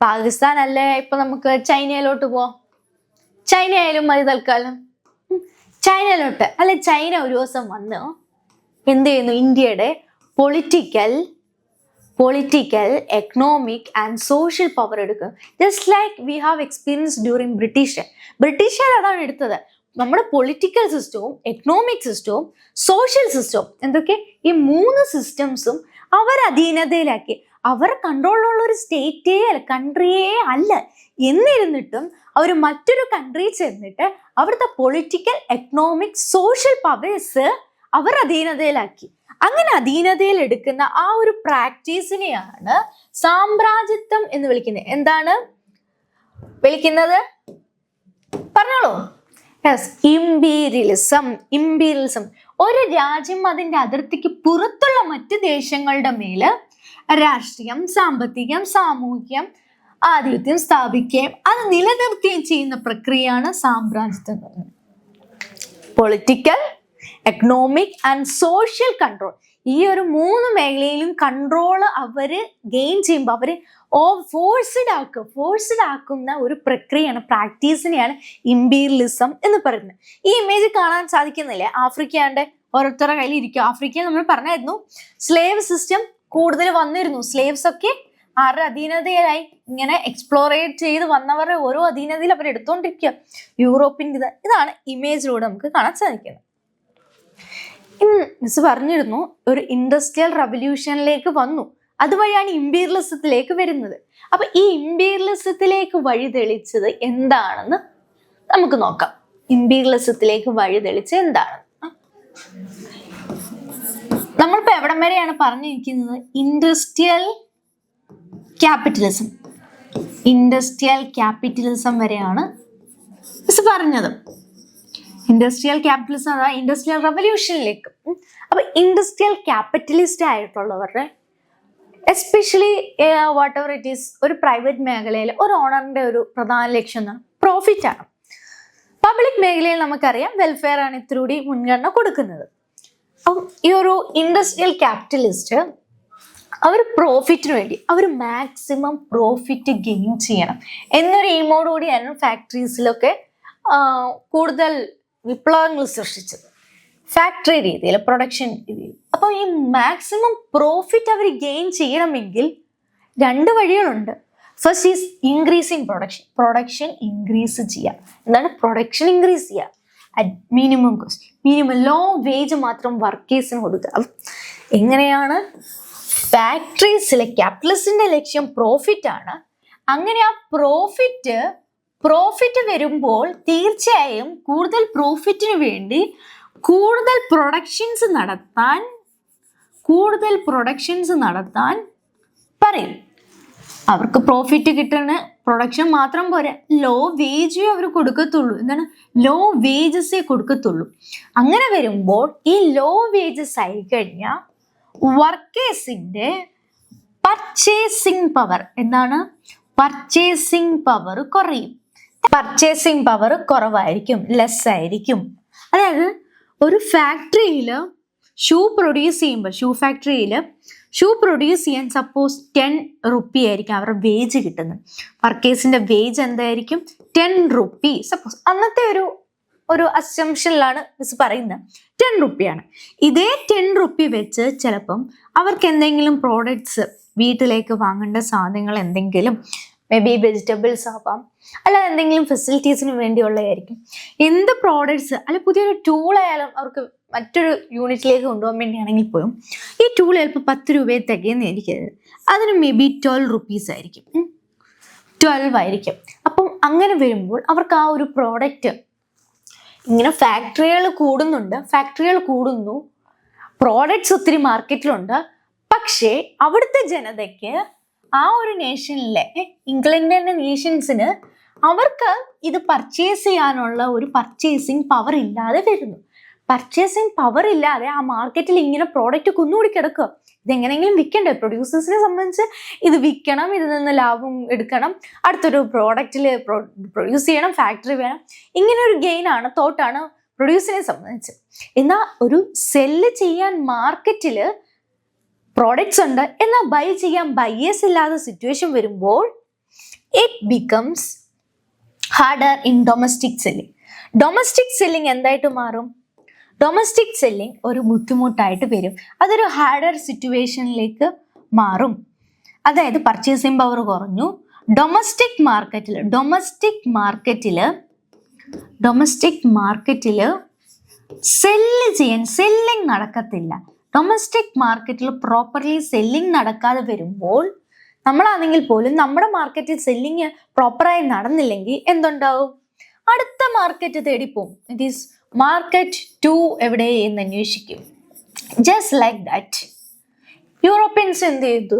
പാകിസ്ഥാൻ അല്ലേ ഇപ്പൊ നമുക്ക് ചൈനയിലോട്ട് പോവാം. ചൈന ആയാലും മതി തൽക്കാലം. ചൈനയിലോട്ട് അല്ലെ, ചൈന ഒരു ദിവസം വന്ന് എന്ത് ചെയ്യുന്നു? ഇന്ത്യയുടെ political economic and social power എടുക്കും. Just like we have experience during ബ്രിട്ടീഷുകാർ അതാണ് എടുത്തത്. നമ്മുടെ പൊളിറ്റിക്കൽ സിസ്റ്റവും എക്കണോമിക് സിസ്റ്റവും സോഷ്യൽ സിസ്റ്റവും എന്തൊക്കെ, ഈ മൂന്ന് സിസ്റ്റംസും അവർ അധീനതയിലാക്കി. അവർ കൺട്രോളിലുള്ള ഒരു സ്റ്റേറ്റേ അല്ല, കൺട്രിയേ അല്ല. എന്നിരുന്നിട്ടും അവർ മറ്റൊരു കൺട്രി ചെന്നിട്ട് അവിടുത്തെ പൊളിറ്റിക്കൽ, എക്കണോമിക്, സോഷ്യൽ പവേഴ്സ് അവർ അധീനതയിലാക്കി. അങ്ങനെ അധീനതയിൽ എടുക്കുന്ന ആ ഒരു പ്രാക്ടീസിനെയാണ് സാമ്രാജ്യത്വം എന്ന് വിളിക്കുന്നത്. എന്താണ് വിളിക്കുന്നത്? പറഞ്ഞോളൂ. Yes, imperialism. ഇമ്പീരിയലിസം ഒരു രാജ്യം അതിൻ്റെ അതിർത്തിക്ക് പുറത്തുള്ള മറ്റ് ദേശങ്ങളുടെ മേല് രാഷ്ട്രീയം, സാമ്പത്തികം, സാമൂഹികം ആധിപത്യം സ്ഥാപിക്കുകയും അത് നിലനിർത്തുകയും ചെയ്യുന്ന പ്രക്രിയയാണ് സാമ്രാജ്യത്വം എന്ന് പറയുന്നത്. Political, economic and social control, ഈ ഒരു 3 മേഖലയിലും കൺട്രോള് അവര് ഗെയിൻ ചെയ്യുമ്പോൾ അവര് ഫോഴ്സ്ഡ് ആക്കുന്ന ഒരു പ്രക്രിയയാണ്, പ്രാക്ടീസിനെയാണ് ഇമ്പീരിയലിസം എന്ന് പറയുന്നത്. ഈ ഇമേജ് കാണാൻ സാധിക്കുന്നില്ലേ? ആഫ്രിക്കയുടെ ഓരോരുത്തരുടെ കയ്യിൽ ഇരിക്കും. ആഫ്രിക്കയിൽ നമ്മൾ പറഞ്ഞായിരുന്നു സ്ലേവ് സിസ്റ്റം കൂടുതൽ വന്നിരുന്നു. സ്ലേവ്സ് ഒക്കെ ആരുടെ അധീനതയായി ഇങ്ങനെ എക്സ്പ്ലോറേറ്റ് ചെയ്ത് വന്നവരുടെ ഓരോ അധീനതയിൽ അവർ എടുത്തുകൊണ്ടിരിക്കുക. യൂറോപ്പിൻ്റെ ഇതാണ് ഇമേജിലൂടെ നമുക്ക് കാണാൻ സാധിക്കുന്നത്. മിസ് പറഞ്ഞിരുന്നു ഒരു ഇൻഡസ്ട്രിയൽ റവല്യൂഷനിലേക്ക് വന്നു, അതുവഴിയാണ് ഇമ്പീരിയലിസത്തിലേക്ക് വരുന്നത്. അപ്പൊ ഈ ഇമ്പീരിയലിസത്തിലേക്ക് വഴിതെളിച്ചത് എന്താണെന്ന് നമുക്ക് നോക്കാം. ഇമ്പീരിയലിസത്തിലേക്ക് വഴിതെളിച്ചത് എന്താണെന്ന് നമ്മളിപ്പോ എവിടം വരെയാണ് പറഞ്ഞിരിക്കുന്നത്? ഇൻഡസ്ട്രിയൽ ക്യാപിറ്റലിസം വരെയാണ് മിസ് പറഞ്ഞത്. ഇൻഡസ്ട്രിയൽ ക്യാപിറ്റലിസം അഥവാ ഇൻഡസ്ട്രിയൽ റവല്യൂഷനിലേക്ക്. അപ്പൊ ഇൻഡസ്ട്രിയൽ ക്യാപിറ്റലിസ്റ്റ് ആയിട്ടുള്ളവരുടെ especially whatever it is, ഒരു പ്രൈവറ്റ് മേഖലയിൽ ഒരു ഓണറിന്റെ ഒരു പ്രധാന ലക്ഷ്യം എന്താണ്? പ്രോഫിറ്റ് ആണ്. പബ്ലിക് മേഖലയിൽ നമുക്കറിയാം വെൽഫെയർ ആണ് ഇത്തിരി മുൻഗണന കൊടുക്കുന്നത്. അപ്പം ഈ ഒരു ഇൻഡസ്ട്രിയൽ ക്യാപിറ്റലിസ്റ്റ് അവർ പ്രോഫിറ്റിന് വേണ്ടി അവർ മാക്സിമം പ്രോഫിറ്റ് ഗെയിൻ ചെയ്യണം എന്നൊരു എയിമോടുകൂടിയാണ് ഫാക്ടറീസിലൊക്കെ കൂടുതൽ വിപ്ലവങ്ങൾ സൃഷ്ടിച്ചത്. ഫാക്ടറി രീതിയിൽ, പ്രൊഡക്ഷൻ രീതിയിൽ. അപ്പോൾ ഈ മാക്സിമം പ്രോഫിറ്റ് അവർ ഗെയിൻ ചെയ്യണമെങ്കിൽ 2 വഴികളുണ്ട്. First is increasing production increase ചെയ്യുക. എന്താണ് പ്രൊഡക്ഷൻ ഇൻക്രീസ് ചെയ്യുക? At minimum cost, minimum low wage മാത്രം വർക്കേഴ്സിന് കൊടുക്കുക. എങ്ങനെയാണ്? ഫാക്ടറീസിലെ ക്യാപിറ്റലിസ്റ്റിന്റെ ലക്ഷ്യം പ്രോഫിറ്റ് ആണ്. അങ്ങനെ ആ പ്രോഫിറ്റ് വരുമ്പോൾ തീർച്ചയായും കൂടുതൽ പ്രോഫിറ്റിന് വേണ്ടി കൂടുതൽ പ്രൊഡക്ഷൻസ് നടത്താൻ പറയും. അവർക്ക് പ്രോഫിറ്റ് കിട്ടുന്ന പ്രൊഡക്ഷൻ മാത്രം പോരാ, ലോ വേജേ അവർ കൊടുക്കത്തുള്ളൂ. എന്താണ്? ലോ വേജസേ കൊടുക്കത്തുള്ളൂ. അങ്ങനെ വരുമ്പോൾ ഈ ലോ വേജസ് ആയി കഴിഞ്ഞാൽ വർക്കേഴ്സിന്റെ പർച്ചേസിങ് പവർ കുറയും. പർച്ചേസിങ് പവർ കുറവായിരിക്കും, ലെസ് ആയിരിക്കും. അതായത് ഒരു ഫാക്ടറിയിൽ ഷൂ പ്രൊഡ്യൂസ് ചെയ്യാൻ സപ്പോസ് 10 റുപ്പി ആയിരിക്കും അവരുടെ വേജ് കിട്ടുന്നത്. വർക്കേഴ്സിന്റെ വേജ് എന്തായിരിക്കും? 10 റുപ്പി. സപ്പോസ് അന്നത്തെ ഒരു അസംഷനിലാണ് മിസ് പറയുന്നത് 10 റുപ്പിയാണ്. ഇതേ 10 റുപ്പി വെച്ച് ചിലപ്പം അവർക്ക് എന്തെങ്കിലും പ്രോഡക്ട്സ്, വീട്ടിലേക്ക് വാങ്ങേണ്ട സാധനങ്ങൾ എന്തെങ്കിലും, മേ ബി വെജിറ്റബിൾസ് ആവാം, അല്ലാതെ എന്തെങ്കിലും ഫെസിലിറ്റീസിന് വേണ്ടിയുള്ളതായിരിക്കും. എന്ത് പ്രോഡക്ട്സ്, അല്ല പുതിയൊരു ടൂൾ ആയാലും അവർക്ക് മറ്റൊരു യൂണിറ്റിലേക്ക് കൊണ്ടുപോകാൻ വേണ്ടിയാണെങ്കിൽ പോലും ഈ ടൂൾ ചിലപ്പോൾ 10 രൂപയെ തികയുന്നതായിരിക്കരുത്. അതിന് മേ ബി 12 റുപ്പീസ് ആയിരിക്കും, 12 ആയിരിക്കും. അപ്പം അങ്ങനെ വരുമ്പോൾ അവർക്ക് ആ ഒരു പ്രോഡക്റ്റ്, ഇങ്ങനെ ഫാക്ടറികൾ കൂടുന്നു, പ്രോഡക്ട്സ് ഒത്തിരി മാർക്കറ്റിലുണ്ട്. പക്ഷേ അവിടുത്തെ ജനതയ്ക്ക്, ആ ഒരു നേഷനിലെ ഇംഗ്ലണ്ടിന്റെ നേഷൻസിന് അവർക്ക് ഇത് പർച്ചേസ് ചെയ്യാനുള്ള ഒരു പർച്ചേസിങ് പവർ ഇല്ലാതെ വരുന്നു. പർച്ചേസിങ് പവർ ഇല്ലാതെ ആ മാർക്കറ്റിൽ ഇങ്ങനെ പ്രോഡക്റ്റ് കുന്നുകൂടി കിടക്കുക. ഇതെങ്ങനെയെങ്കിലും വിൽക്കണ്ടേ? പ്രൊഡ്യൂസേഴ്സിനെ സംബന്ധിച്ച് ഇത് വിൽക്കണം, ഇതിൽ നിന്ന് ലാഭം എടുക്കണം, അടുത്തൊരു പ്രോഡക്റ്റിൽ പ്രൊഡ്യൂസ് ചെയ്യണം, ഫാക്ടറി വേണം. ഇങ്ങനെ ഒരു ഗെയിനാണ്, തോട്ടാണ് പ്രൊഡ്യൂസറിനെ സംബന്ധിച്ച്. എന്നാൽ ഒരു സെല്ല് ചെയ്യാൻ മാർക്കറ്റിൽ പ്രോഡക്ട്സ് ഉണ്ട്, എന്നാൽ ബൈ ചെയ്യാൻ ബയേഴ്സ് ഇല്ലാത്ത സിറ്റുവേഷൻ വരുമ്പോൾ it becomes harder in domestic selling. Domestic selling എന്തായിട്ട് മാറും? ഡൊമസ്റ്റിക് സെല്ലിംഗ് ഒരു ബുദ്ധിമുട്ടായിട്ട് വരും. അതൊരു ഹാർഡർ സിറ്റുവേഷനിലേക്ക് മാറും. അതായത് പർച്ചേസിംഗ് പവർ കുറഞ്ഞു. ഡൊമസ്റ്റിക് മാർക്കറ്റിൽ സെല്ലിംഗ് നടക്കത്തില്ല. ഡൊമസ്റ്റിക് മാർക്കറ്റിൽ പ്രോപ്പർലി സെല്ലിംഗ് നടക്കാതെ വരുമ്പോൾ, നമ്മളാണെങ്കിൽ പോലും നമ്മുടെ മാർക്കറ്റിൽ സെല്ലിങ് പ്രോപ്പറായി നടന്നില്ലെങ്കിൽ എന്തുണ്ടാവും? അടുത്ത മാർക്കറ്റ് തേടിപ്പോവും. ഇറ്റ് ഈസ് മാർക്കറ്റ് 2 എവിടെ എന്ന് അന്വേഷിക്കും. ജസ്റ്റ് ലൈക്ക് ദാറ്റ് യൂറോപ്യൻസ് എന്ത് ചെയ്തു?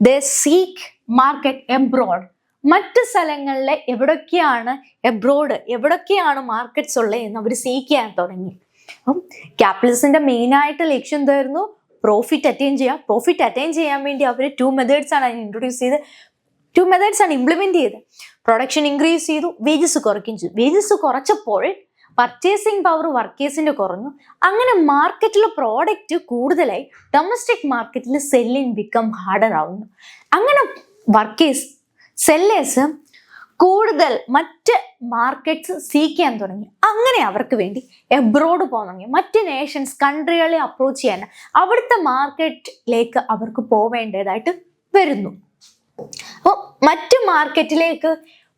ദേ സീക്ക് മാർക്കറ്റ് എബ്രോഡ്. മറ്റ് സ്ഥലങ്ങളിലെ എവിടൊക്കെയാണ് എബ്രോഡ്, എവിടൊക്കെയാണ് മാർക്കറ്റ്സ് ഉള്ളത് എന്ന് അവർ സീക്ക് ചെയ്യാൻ തുടങ്ങി. അപ്പം ക്യാപിറ്റലിസ്റ്റിന്റെ മെയിൻ ആയിട്ട് ലക്ഷ്യം എന്തായിരുന്നു? പ്രോഫിറ്റ് അറ്റൈൻ ചെയ്യുക. പ്രോഫിറ്റ് അറ്റൈൻ ചെയ്യാൻ വേണ്ടി അവർ 2 മെത്തേഡ്സ് ആണ് ഇൻട്രൊഡ്യൂസ് ചെയ്ത്, 2 മെത്തേഡ്സ് ആണ് ഇംപ്ലിമെന്റ് ചെയ്ത്. പ്രൊഡക്ഷൻ ഇൻക്രീസ് ചെയ്തു, വേജസ് കുറയ്ക്കുകയും ചെയ്തു. വേജസ് കുറച്ചപ്പോൾ പർച്ചേസിങ് പവർ വർക്കേഴ്സിന്റെ കുറഞ്ഞു. അങ്ങനെ മാർക്കറ്റിലെ പ്രോഡക്റ്റ് കൂടുതലായി ഡൊമസ്റ്റിക് മാർക്കറ്റിൽ സെല്ലിങ് ബിക്കം ഹാർഡർ ആവുന്നു. അങ്ങനെ വർക്കേഴ്സ്, സെല്ലേഴ്സ് കൂടുതൽ മറ്റ് മാർക്കറ്റ്സ് സീക്ക് ചെയ്യാൻ തുടങ്ങി. അങ്ങനെ അവർക്ക് വേണ്ടി എബ്രോഡ് പോകാൻ തുടങ്ങി. മറ്റ് നേഷൻസ്, കൺട്രികളെ അപ്രോച്ച് ചെയ്യാൻ, അവിടുത്തെ മാർക്കറ്റിലേക്ക് അവർക്ക് പോവേണ്ടതായിട്ട് വരുന്നു. അപ്പോൾ മറ്റ് മാർക്കറ്റിലേക്ക്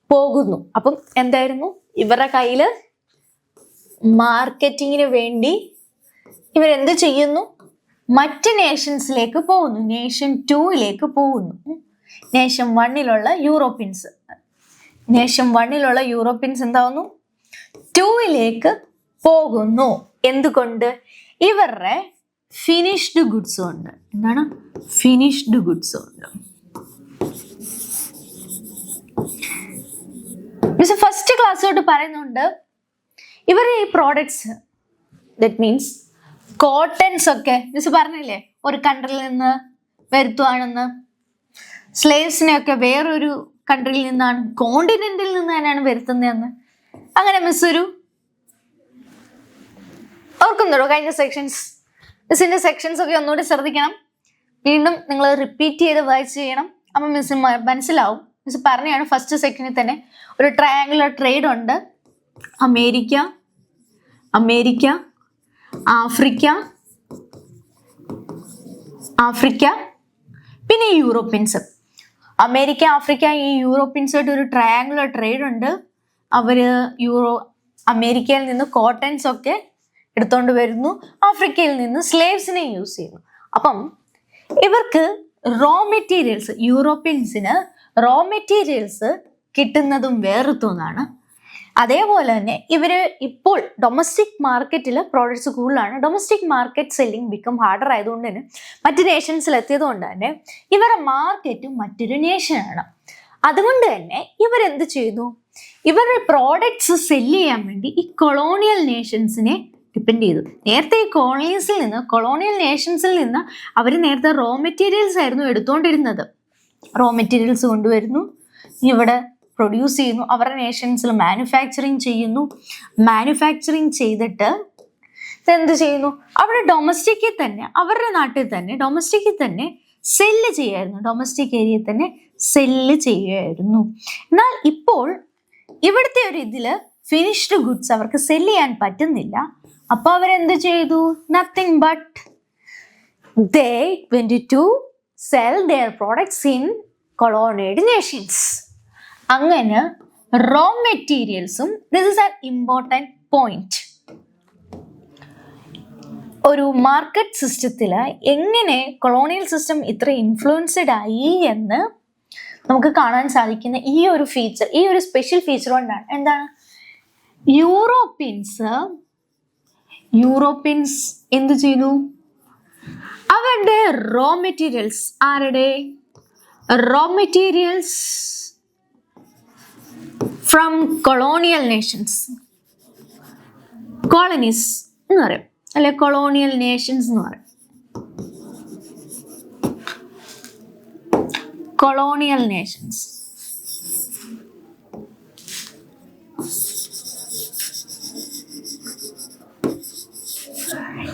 പോകുന്നു. അപ്പം എന്തായിരുന്നു? ഇവരുടെ കയ്യിൽ മാർക്കറ്റിങ്ങിന് വേണ്ടി ഇവരെന്ത് ചെയ്യുന്നു? മറ്റ് നേഷൻസിലേക്ക് പോകുന്നു. നേഷൻ 2ലേക്ക് പോകുന്നു. നേഷൻ 1ലുള്ള യൂറോപ്യൻസ്, നേഷൻ 1ലുള്ള യൂറോപ്യൻസ് എന്താവുന്നു? 2ലേക്ക് പോകുന്നു. എന്തുകൊണ്ട്? ഇവരുടെ ഫിനിഷ്ഡ് ഗുഡ്സ് ഉണ്ട്. എന്താണ്? ഫിനിഷ്ഡ് ഗുഡ്സ് ഉണ്ട്. മിസ് ഫസ്റ്റ് ക്ലാസ് തൊട്ട് പറയുന്നുണ്ട്, ഇവരുടെ ഈ പ്രോഡക്ട്സ്, ദറ്റ് മീൻസ് കോട്ടൺസ് ഒക്കെ മിസ് പറഞ്ഞില്ലേ ഒരു കൺട്രിയിൽ നിന്ന് വരുത്തുവാണെന്ന്. സ്ലേവ്സിനെയൊക്കെ വേറൊരു കൺട്രിയിൽ നിന്നാണ്, കോണ്ടിനെന്റിൽ നിന്ന് തന്നെയാണ് വരുത്തുന്നതെന്ന്. അങ്ങനെ മിസ് ഒരു ഓർക്കുന്നുണ്ടോ കഴിഞ്ഞ സെക്ഷൻസ്? മിസ്സിന്റെ സെക്ഷൻസ് ഒക്കെ ഒന്നുകൂടി ശ്രദ്ധിക്കണം. വീണ്ടും നിങ്ങൾ റിപ്പീറ്റ് ചെയ്ത് വായിച്ച് ചെയ്യണം. അപ്പം മിസ്സിന് മനസ്സിലാവും. മിസ് പറഞ്ഞാണ് ഫസ്റ്റ് സെക്ഷനിൽ തന്നെ ഒരു ട്രയാങ്കുലർ ട്രേഡ് ഉണ്ട്. അമേരിക്ക, ആഫ്രിക്ക, പിന്നെ യൂറോപ്യൻസ്. അമേരിക്ക, ആഫ്രിക്ക, ഈ യൂറോപ്യൻസായിട്ട് ഒരു ട്രയാങ്കുലർ ട്രേഡ് ഉണ്ട്. അവര് അമേരിക്കയിൽ നിന്ന് കോട്ടൺസ് ഒക്കെ എടുത്തോണ്ട് വരുന്നു, ആഫ്രിക്കയിൽ നിന്ന് സ്ലേവ്സിനെ യൂസ് ചെയ്യുന്നു. അപ്പം ഇവർക്ക് റോ മെറ്റീരിയൽസ്, യൂറോപ്യൻസിന് റോ മെറ്റീരിയൽസ് കിട്ടുന്നതും വേറെത്തോന്നാണ്. അതേപോലെ തന്നെ ഇവര് ഇപ്പോൾ ഡൊമസ്റ്റിക് മാർക്കറ്റിൽ പ്രോഡക്ട്സ് കൂടുതലാണ്. Domestic market selling become harder ആയതുകൊണ്ട് തന്നെ മറ്റ് നേഷൻസിൽ എത്തിയത് കൊണ്ട് തന്നെ ഇവരുടെ മാർക്കറ്റും മറ്റൊരു നേഷനാണ്. അതുകൊണ്ട് തന്നെ ഇവരെന്ത് ചെയ്യുന്നു? ഇവരുടെ പ്രോഡക്ട്സ് സെല്ല് ചെയ്യാൻ വേണ്ടി ഈ കൊളോണിയൽ നേഷൻസിനെ ഡിപ്പെൻഡ് ചെയ്തു. നേരത്തെ ഈ കൊളോണിയൽ നേഷൻസിൽ നിന്ന് അവർ നേരത്തെ റോ മെറ്റീരിയൽസ് ആയിരുന്നു എടുത്തുകൊണ്ടിരുന്നത്. റോ മെറ്റീരിയൽസ് കൊണ്ടുവരുന്നു, ഇവിടെ പ്രൊഡ്യൂസ് ചെയ്യുന്നു, അവരുടെ നേഷൻസിൽ മാനുഫാക്ചറിങ് ചെയ്യുന്നു. മാനുഫാക്ചറിങ് ചെയ്തിട്ട് എന്ത് ചെയ്യുന്നു? അവിടെ ഡൊമസ്റ്റിക്കിൽ തന്നെ, അവരുടെ നാട്ടിൽ തന്നെ ഡൊമസ്റ്റിക്കിൽ തന്നെ സെല്ല് ചെയ്യായിരുന്നു. ഡൊമസ്റ്റിക് ഏരിയയിൽ തന്നെ സെല്ല് ചെയ്യുമായിരുന്നു. എന്നാൽ ഇപ്പോൾ ഇവിടുത്തെ ഒരു ഇതില് ഫിനിഷ്ഡ് ഗുഡ്സ് അവർക്ക് സെല്ല് ചെയ്യാൻ പറ്റുന്നില്ല. അപ്പൊ അവരെന്ത് ചെയ്തു? Nothing but they went to sell their products in colonial nations. അങ്ങനെ റോ മെറ്റീരിയൽസും, this is an important point. ഒരു മാർക്കറ്റ് സിസ്റ്റത്തിൽ എങ്ങനെ കൊളോണിയൽ സിസ്റ്റം ഇത്ര ഇൻഫ്ലുവൻസ്ഡ് ആയി എന്ന് നമുക്ക് കാണാൻ സാധിക്കുന്ന ഈ ഒരു ഫീച്ചർ, ഈ ഒരു സ്പെഷ്യൽ ഫീച്ചർ കൊണ്ടാണ്. എന്താണ്? യൂറോപ്യൻസ് എന്ത് ചെയ്തു? അവരുടെ റോ മെറ്റീരിയൽസ്, ആരുടെ raw materials from colonial nations, colonies എന്ന് പറയും, അല്ലെ കൊളോണിയൽ നേഷൻസ് എന്ന് പറയും. Colonial nations.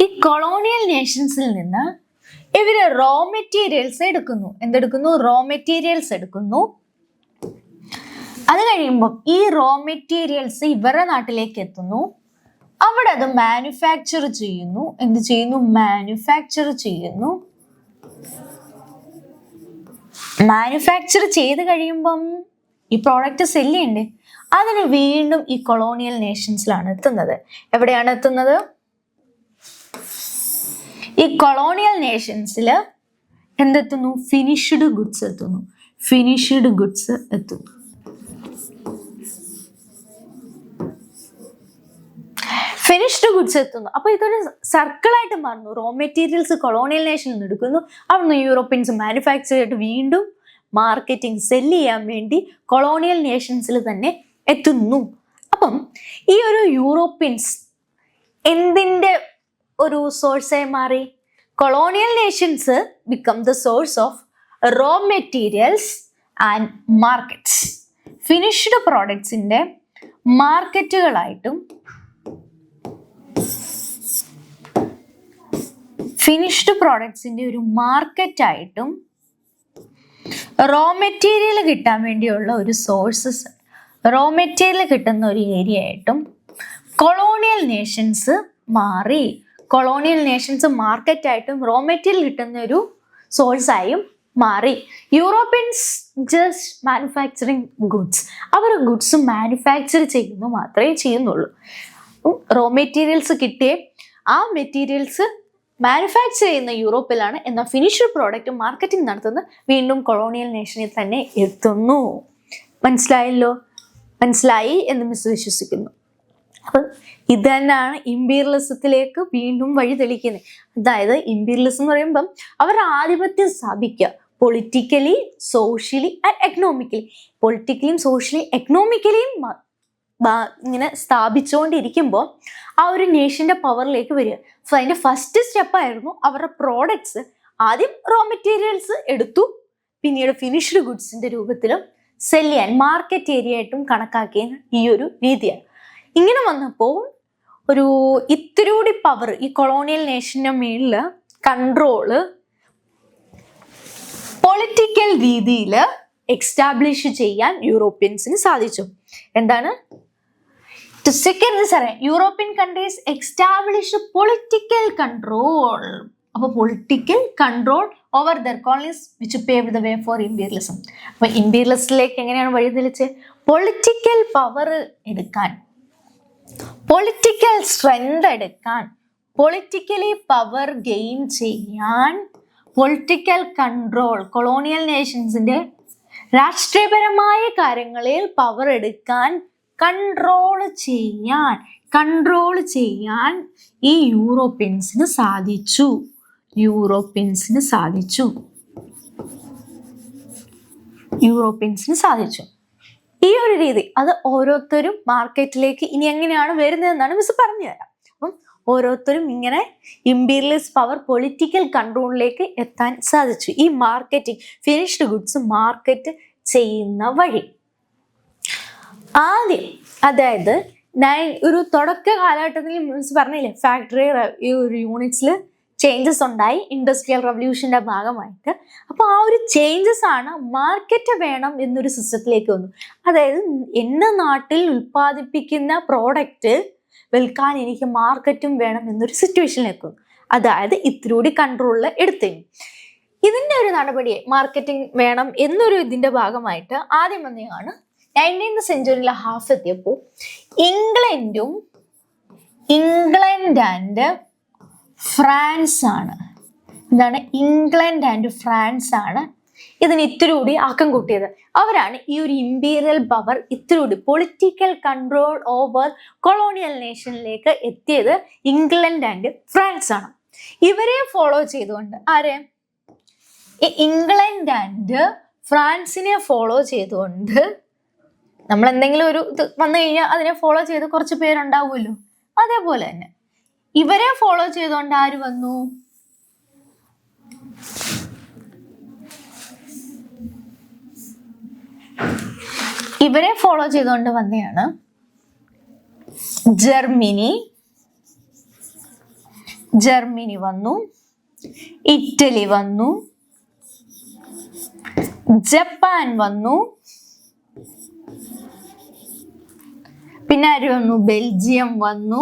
ഈ കൊളോണിയൽ നേഷൻസിൽ നിന്ന് ഇവര് റോ മെറ്റീരിയൽസ് എടുക്കുന്നു. എന്തെടുക്കുന്നു? റോ മെറ്റീരിയൽസ് എടുക്കുന്നു. അത് കഴിയുമ്പം ഈ റോ മെറ്റീരിയൽസ് ഇവരുടെ നാട്ടിലേക്ക് എത്തുന്നു. അവിടെ അത് മാനുഫാക്ചർ ചെയ്യുന്നു. എന്ത് ചെയ്യുന്നു? മാനുഫാക്ചർ ചെയ്യുന്നു. മാനുഫാക്ചർ ചെയ്ത് കഴിയുമ്പം ഈ പ്രോഡക്റ്റ് സെല്ല് ചെയ്യണ്ടേ? അതിന് വീണ്ടും ഈ കൊളോണിയൽ നേഷൻസിലാണ് എത്തുന്നത്. എവിടെയാണ് എത്തുന്നത്? ഈ കൊളോണിയൽ നേഷൻസിൽ എന്തെത്തുന്നു? ഫിനിഷ്ഡ് ഗുഡ്സ് എത്തുന്നു. ഫിനിഷ്ഡ് ഗുഡ്സ് എത്തുന്നു. ഫിനിഷ്ഡ് ഗുഡ്സ് എത്തുന്നു. അപ്പൊ ഇതൊരു സർക്കിളായിട്ട് മാറുന്നു. റോ മെറ്റീരിയൽസ് കൊളോണിയൽ നേഷനിൽ നിന്ന് എടുക്കുന്നു, അവിടുന്ന് യൂറോപ്യൻസ് മാനുഫാക്ചർ ചെയ്തിട്ട് വീണ്ടും മാർക്കറ്റിംഗ് സെല്ല് ചെയ്യാൻ വേണ്ടി കൊളോണിയൽ നേഷൻസിൽ തന്നെ എത്തുന്നു. അപ്പം ഈ ഒരു യൂറോപ്യൻസ് എന്തിൻ്റെ ഒരു സോഴ്സായി മാറി? Colonial nations become the source of raw materials and markets. Finished പ്രോഡക്ട്സിൻ്റെ മാർക്കറ്റുകളായിട്ടും ഫിനിഷ്ഡ് പ്രോഡക്ട്സിൻ്റെ ഒരു മാർക്കറ്റായിട്ടും റോ മെറ്റീരിയൽ കിട്ടാൻ വേണ്ടിയുള്ള ഒരു സോഴ്സസ്, റോ മെറ്റീരിയൽ കിട്ടുന്ന ഒരു ഏരിയ ആയിട്ടും കൊളോണിയൽ നേഷൻസ് മാറി. കൊളോണിയൽ നേഷൻസ് മാർക്കറ്റായിട്ടും റോ മെറ്റീരിയൽ കിട്ടുന്ന ഒരു സോഴ്സായും മാറി. യൂറോപ്യൻസ് ജസ്റ്റ് മാനുഫാക്ചറിങ് ഗുഡ്സ്, അവർ ഗുഡ്സ് മാനുഫാക്ചർ ചെയ്യുന്നു മാത്രമേ ചെയ്യുന്നുള്ളൂ. റോ മെറ്റീരിയൽസ് കിട്ടിയേ ആ മെറ്റീരിയൽസ് മാനുഫാക്ചർ ചെയ്യുന്ന യൂറോപ്പിലാണ്. എന്നാൽ ഫിനിഷ്ഡ് പ്രോഡക്റ്റ് മാർക്കറ്റിംഗ് നടത്തുന്നത് വീണ്ടും കൊളോണിയൽ നേഷനിൽ തന്നെ എത്തുന്നു. മനസ്സിലായല്ലോ? മനസ്സിലായി എന്ന് മിസ് വിശ്വസിക്കുന്നു. അപ്പം ഇത് തന്നെയാണ് ഇമ്പീരിയലിസത്തിലേക്ക് വീണ്ടും വഴി തെളിക്കുന്നത്. അതായത് ഇമ്പീരിയലിസം എന്ന് പറയുമ്പം അവരുടെ ആധിപത്യം സ്ഥാപിക്കുക പൊളിറ്റിക്കലി, സോഷ്യലി ആൻഡ് എക്കണോമിക്കലി. പൊളിറ്റിക്കലിയും സോഷ്യലി എക്കണോമിക്കലിയും ഇങ്ങനെ സ്ഥാപിച്ചുകൊണ്ടിരിക്കുമ്പോൾ ആ ഒരു നേഷൻ്റെ പവറിലേക്ക് വരിക. സോ അതിൻ്റെ ഫസ്റ്റ് സ്റ്റെപ്പായിരുന്നു അവരുടെ പ്രോഡക്ട്സ് ആദ്യം റോ മെറ്റീരിയൽസ് എടുത്തു, പിന്നീട് ഫിനിഷ്ഡ് ഗുഡ്സിൻ്റെ രൂപത്തിലും സെല് ചെയ്യാൻ മാർക്കറ്റ് ഏരിയ ആയിട്ടും കണക്കാക്കിയ ഈ ഒരു രീതിയാണ്. ഇങ്ങനെ വന്നപ്പോൾ ഒരു ഇത്തിരി കൂടി പവർ ഈ കൊളോണിയൽ നേഷൻ്റെ മേളിൽ കൺട്രോള് പൊളിറ്റിക്കൽ രീതിയിൽ എക്സ്റ്റാബ്ലിഷ് ചെയ്യാൻ യൂറോപ്യൻസിന് സാധിച്ചു. എന്താണ്? To secure this array, European countries established political control. അപ്പോൾ political control over there colonies which paved the way for imperialism. അപ്പോൾ ഇമ്പീരിയലിസത്തിലേക്ക് എങ്ങനെയാണ് വഴിതെളിച്ചത്? പൊളിറ്റിക്കൽ പവർ എടുക്കാൻ, പൊളിറ്റിക്കൽ സ്ട്രെങ്ത് എടുക്കാൻ, പൊളിറ്റിക്കലി പവർ ഗെയിൻ ചെയ്യാൻ, പൊളിറ്റിക്കൽ കൺട്രോൾ, കൊളോണിയൽ നേഷൻസിൻ്റെ രാഷ്ട്രീയപരമായ കാര്യങ്ങളിൽ പവർ എടുക്കാൻ, കൺട്രോൾ ചെയ്യാൻ ഈ യൂറോപ്യൻസിന് സാധിച്ചു. ഈ ഒരു രീതി അത് ഓരോരുത്തരും മാർക്കറ്റിലേക്ക് ഇനി എങ്ങനെയാണ് വരുന്നതെന്നാണ് മിസ് പറഞ്ഞു തരാം. അപ്പം ഓരോരുത്തരും ഇങ്ങനെ ഇമ്പീരിയലിസ്റ്റ് പവർ പൊളിറ്റിക്കൽ കൺട്രോളിലേക്ക് എത്താൻ സാധിച്ചു ഈ മാർക്കറ്റിംഗ്, ഫിനിഷ്ഡ് ഗുഡ്സ് മാർക്കറ്റ് ചെയ്യുന്ന വഴി. ആദ്യം അതായത് ഒരു തുടക്ക കാലഘട്ടത്തിൽ മിസ് പറഞ്ഞില്ലേ ഫാക്ടറി ഈ ഒരു യൂണിറ്റ്സിൽ ചേഞ്ചസ് ഉണ്ടായി ഇൻഡസ്ട്രിയൽ റവല്യൂഷൻ്റെ ഭാഗമായിട്ട്. അപ്പോൾ ആ ഒരു ചേഞ്ചസ് ആണ് മാർക്കറ്റ് വേണം എന്നൊരു സിസ്റ്റത്തിലേക്ക് വന്നു. അതായത് എൻ്റെ നാട്ടിൽ ഉൽപ്പാദിപ്പിക്കുന്ന പ്രോഡക്റ്റ് വിൽക്കാൻ എനിക്ക് മാർക്കറ്റും വേണം എന്നൊരു സിറ്റുവേഷനിലേക്ക് വന്നു. അതായത് ഇത്തിരി കൺട്രോളിൽ എടുത്തേക്കും. ഇതിൻ്റെ ഒരു നടപടിയെ മാർക്കറ്റിംഗ് വേണം എന്നൊരു ഇതിൻ്റെ ഭാഗമായിട്ട് ആദ്യം വന്നതാണ് 19th സെഞ്ച്വറിയിലെ ഹാഫ് എത്തിയപ്പോൾ ഇംഗ്ലണ്ട് ആൻഡ് ഫ്രാൻസ് ആണ്. എന്താണ്? ഇംഗ്ലണ്ട് ആൻഡ് ഫ്രാൻസ് ആണ് ഇതിന് ഇത്തിരി കൂടി ആക്കം കൂട്ടിയത്. അവരാണ് ഈ ഒരു ഇമ്പീരിയൽ പവർ ഇത്തിരി കൂടി പൊളിറ്റിക്കൽ കൺട്രോൾ ഓവർ കൊളോണിയൽ നേഷനിലേക്ക് എത്തിയത് ഇംഗ്ലണ്ട് ആൻഡ് ഫ്രാൻസ് ആണ്. ഇവരെ ഫോളോ ചെയ്തുകൊണ്ട് ആരെ? ഈ ഇംഗ്ലണ്ട് ആൻഡ് ഫ്രാൻസിനെ ഫോളോ ചെയ്തുകൊണ്ട് നമ്മൾ എന്തെങ്കിലും ഒരു ഇത് വന്നു കഴിഞ്ഞാൽ അതിനെ ഫോളോ ചെയ്ത് കുറച്ച് പേരുണ്ടാവുമല്ലോ, അതേപോലെ തന്നെ ഇവരെ ഫോളോ ചെയ്തുകൊണ്ട് ആര് വന്നു? ഇവരെ ഫോളോ ചെയ്തുകൊണ്ട് വന്നെയാണ് ജർമ്മനി വന്നു, ഇറ്റലി വന്നു, ജപ്പാൻ വന്നു, പിന്നെ ആര് വന്നു? ബെൽജിയം വന്നു,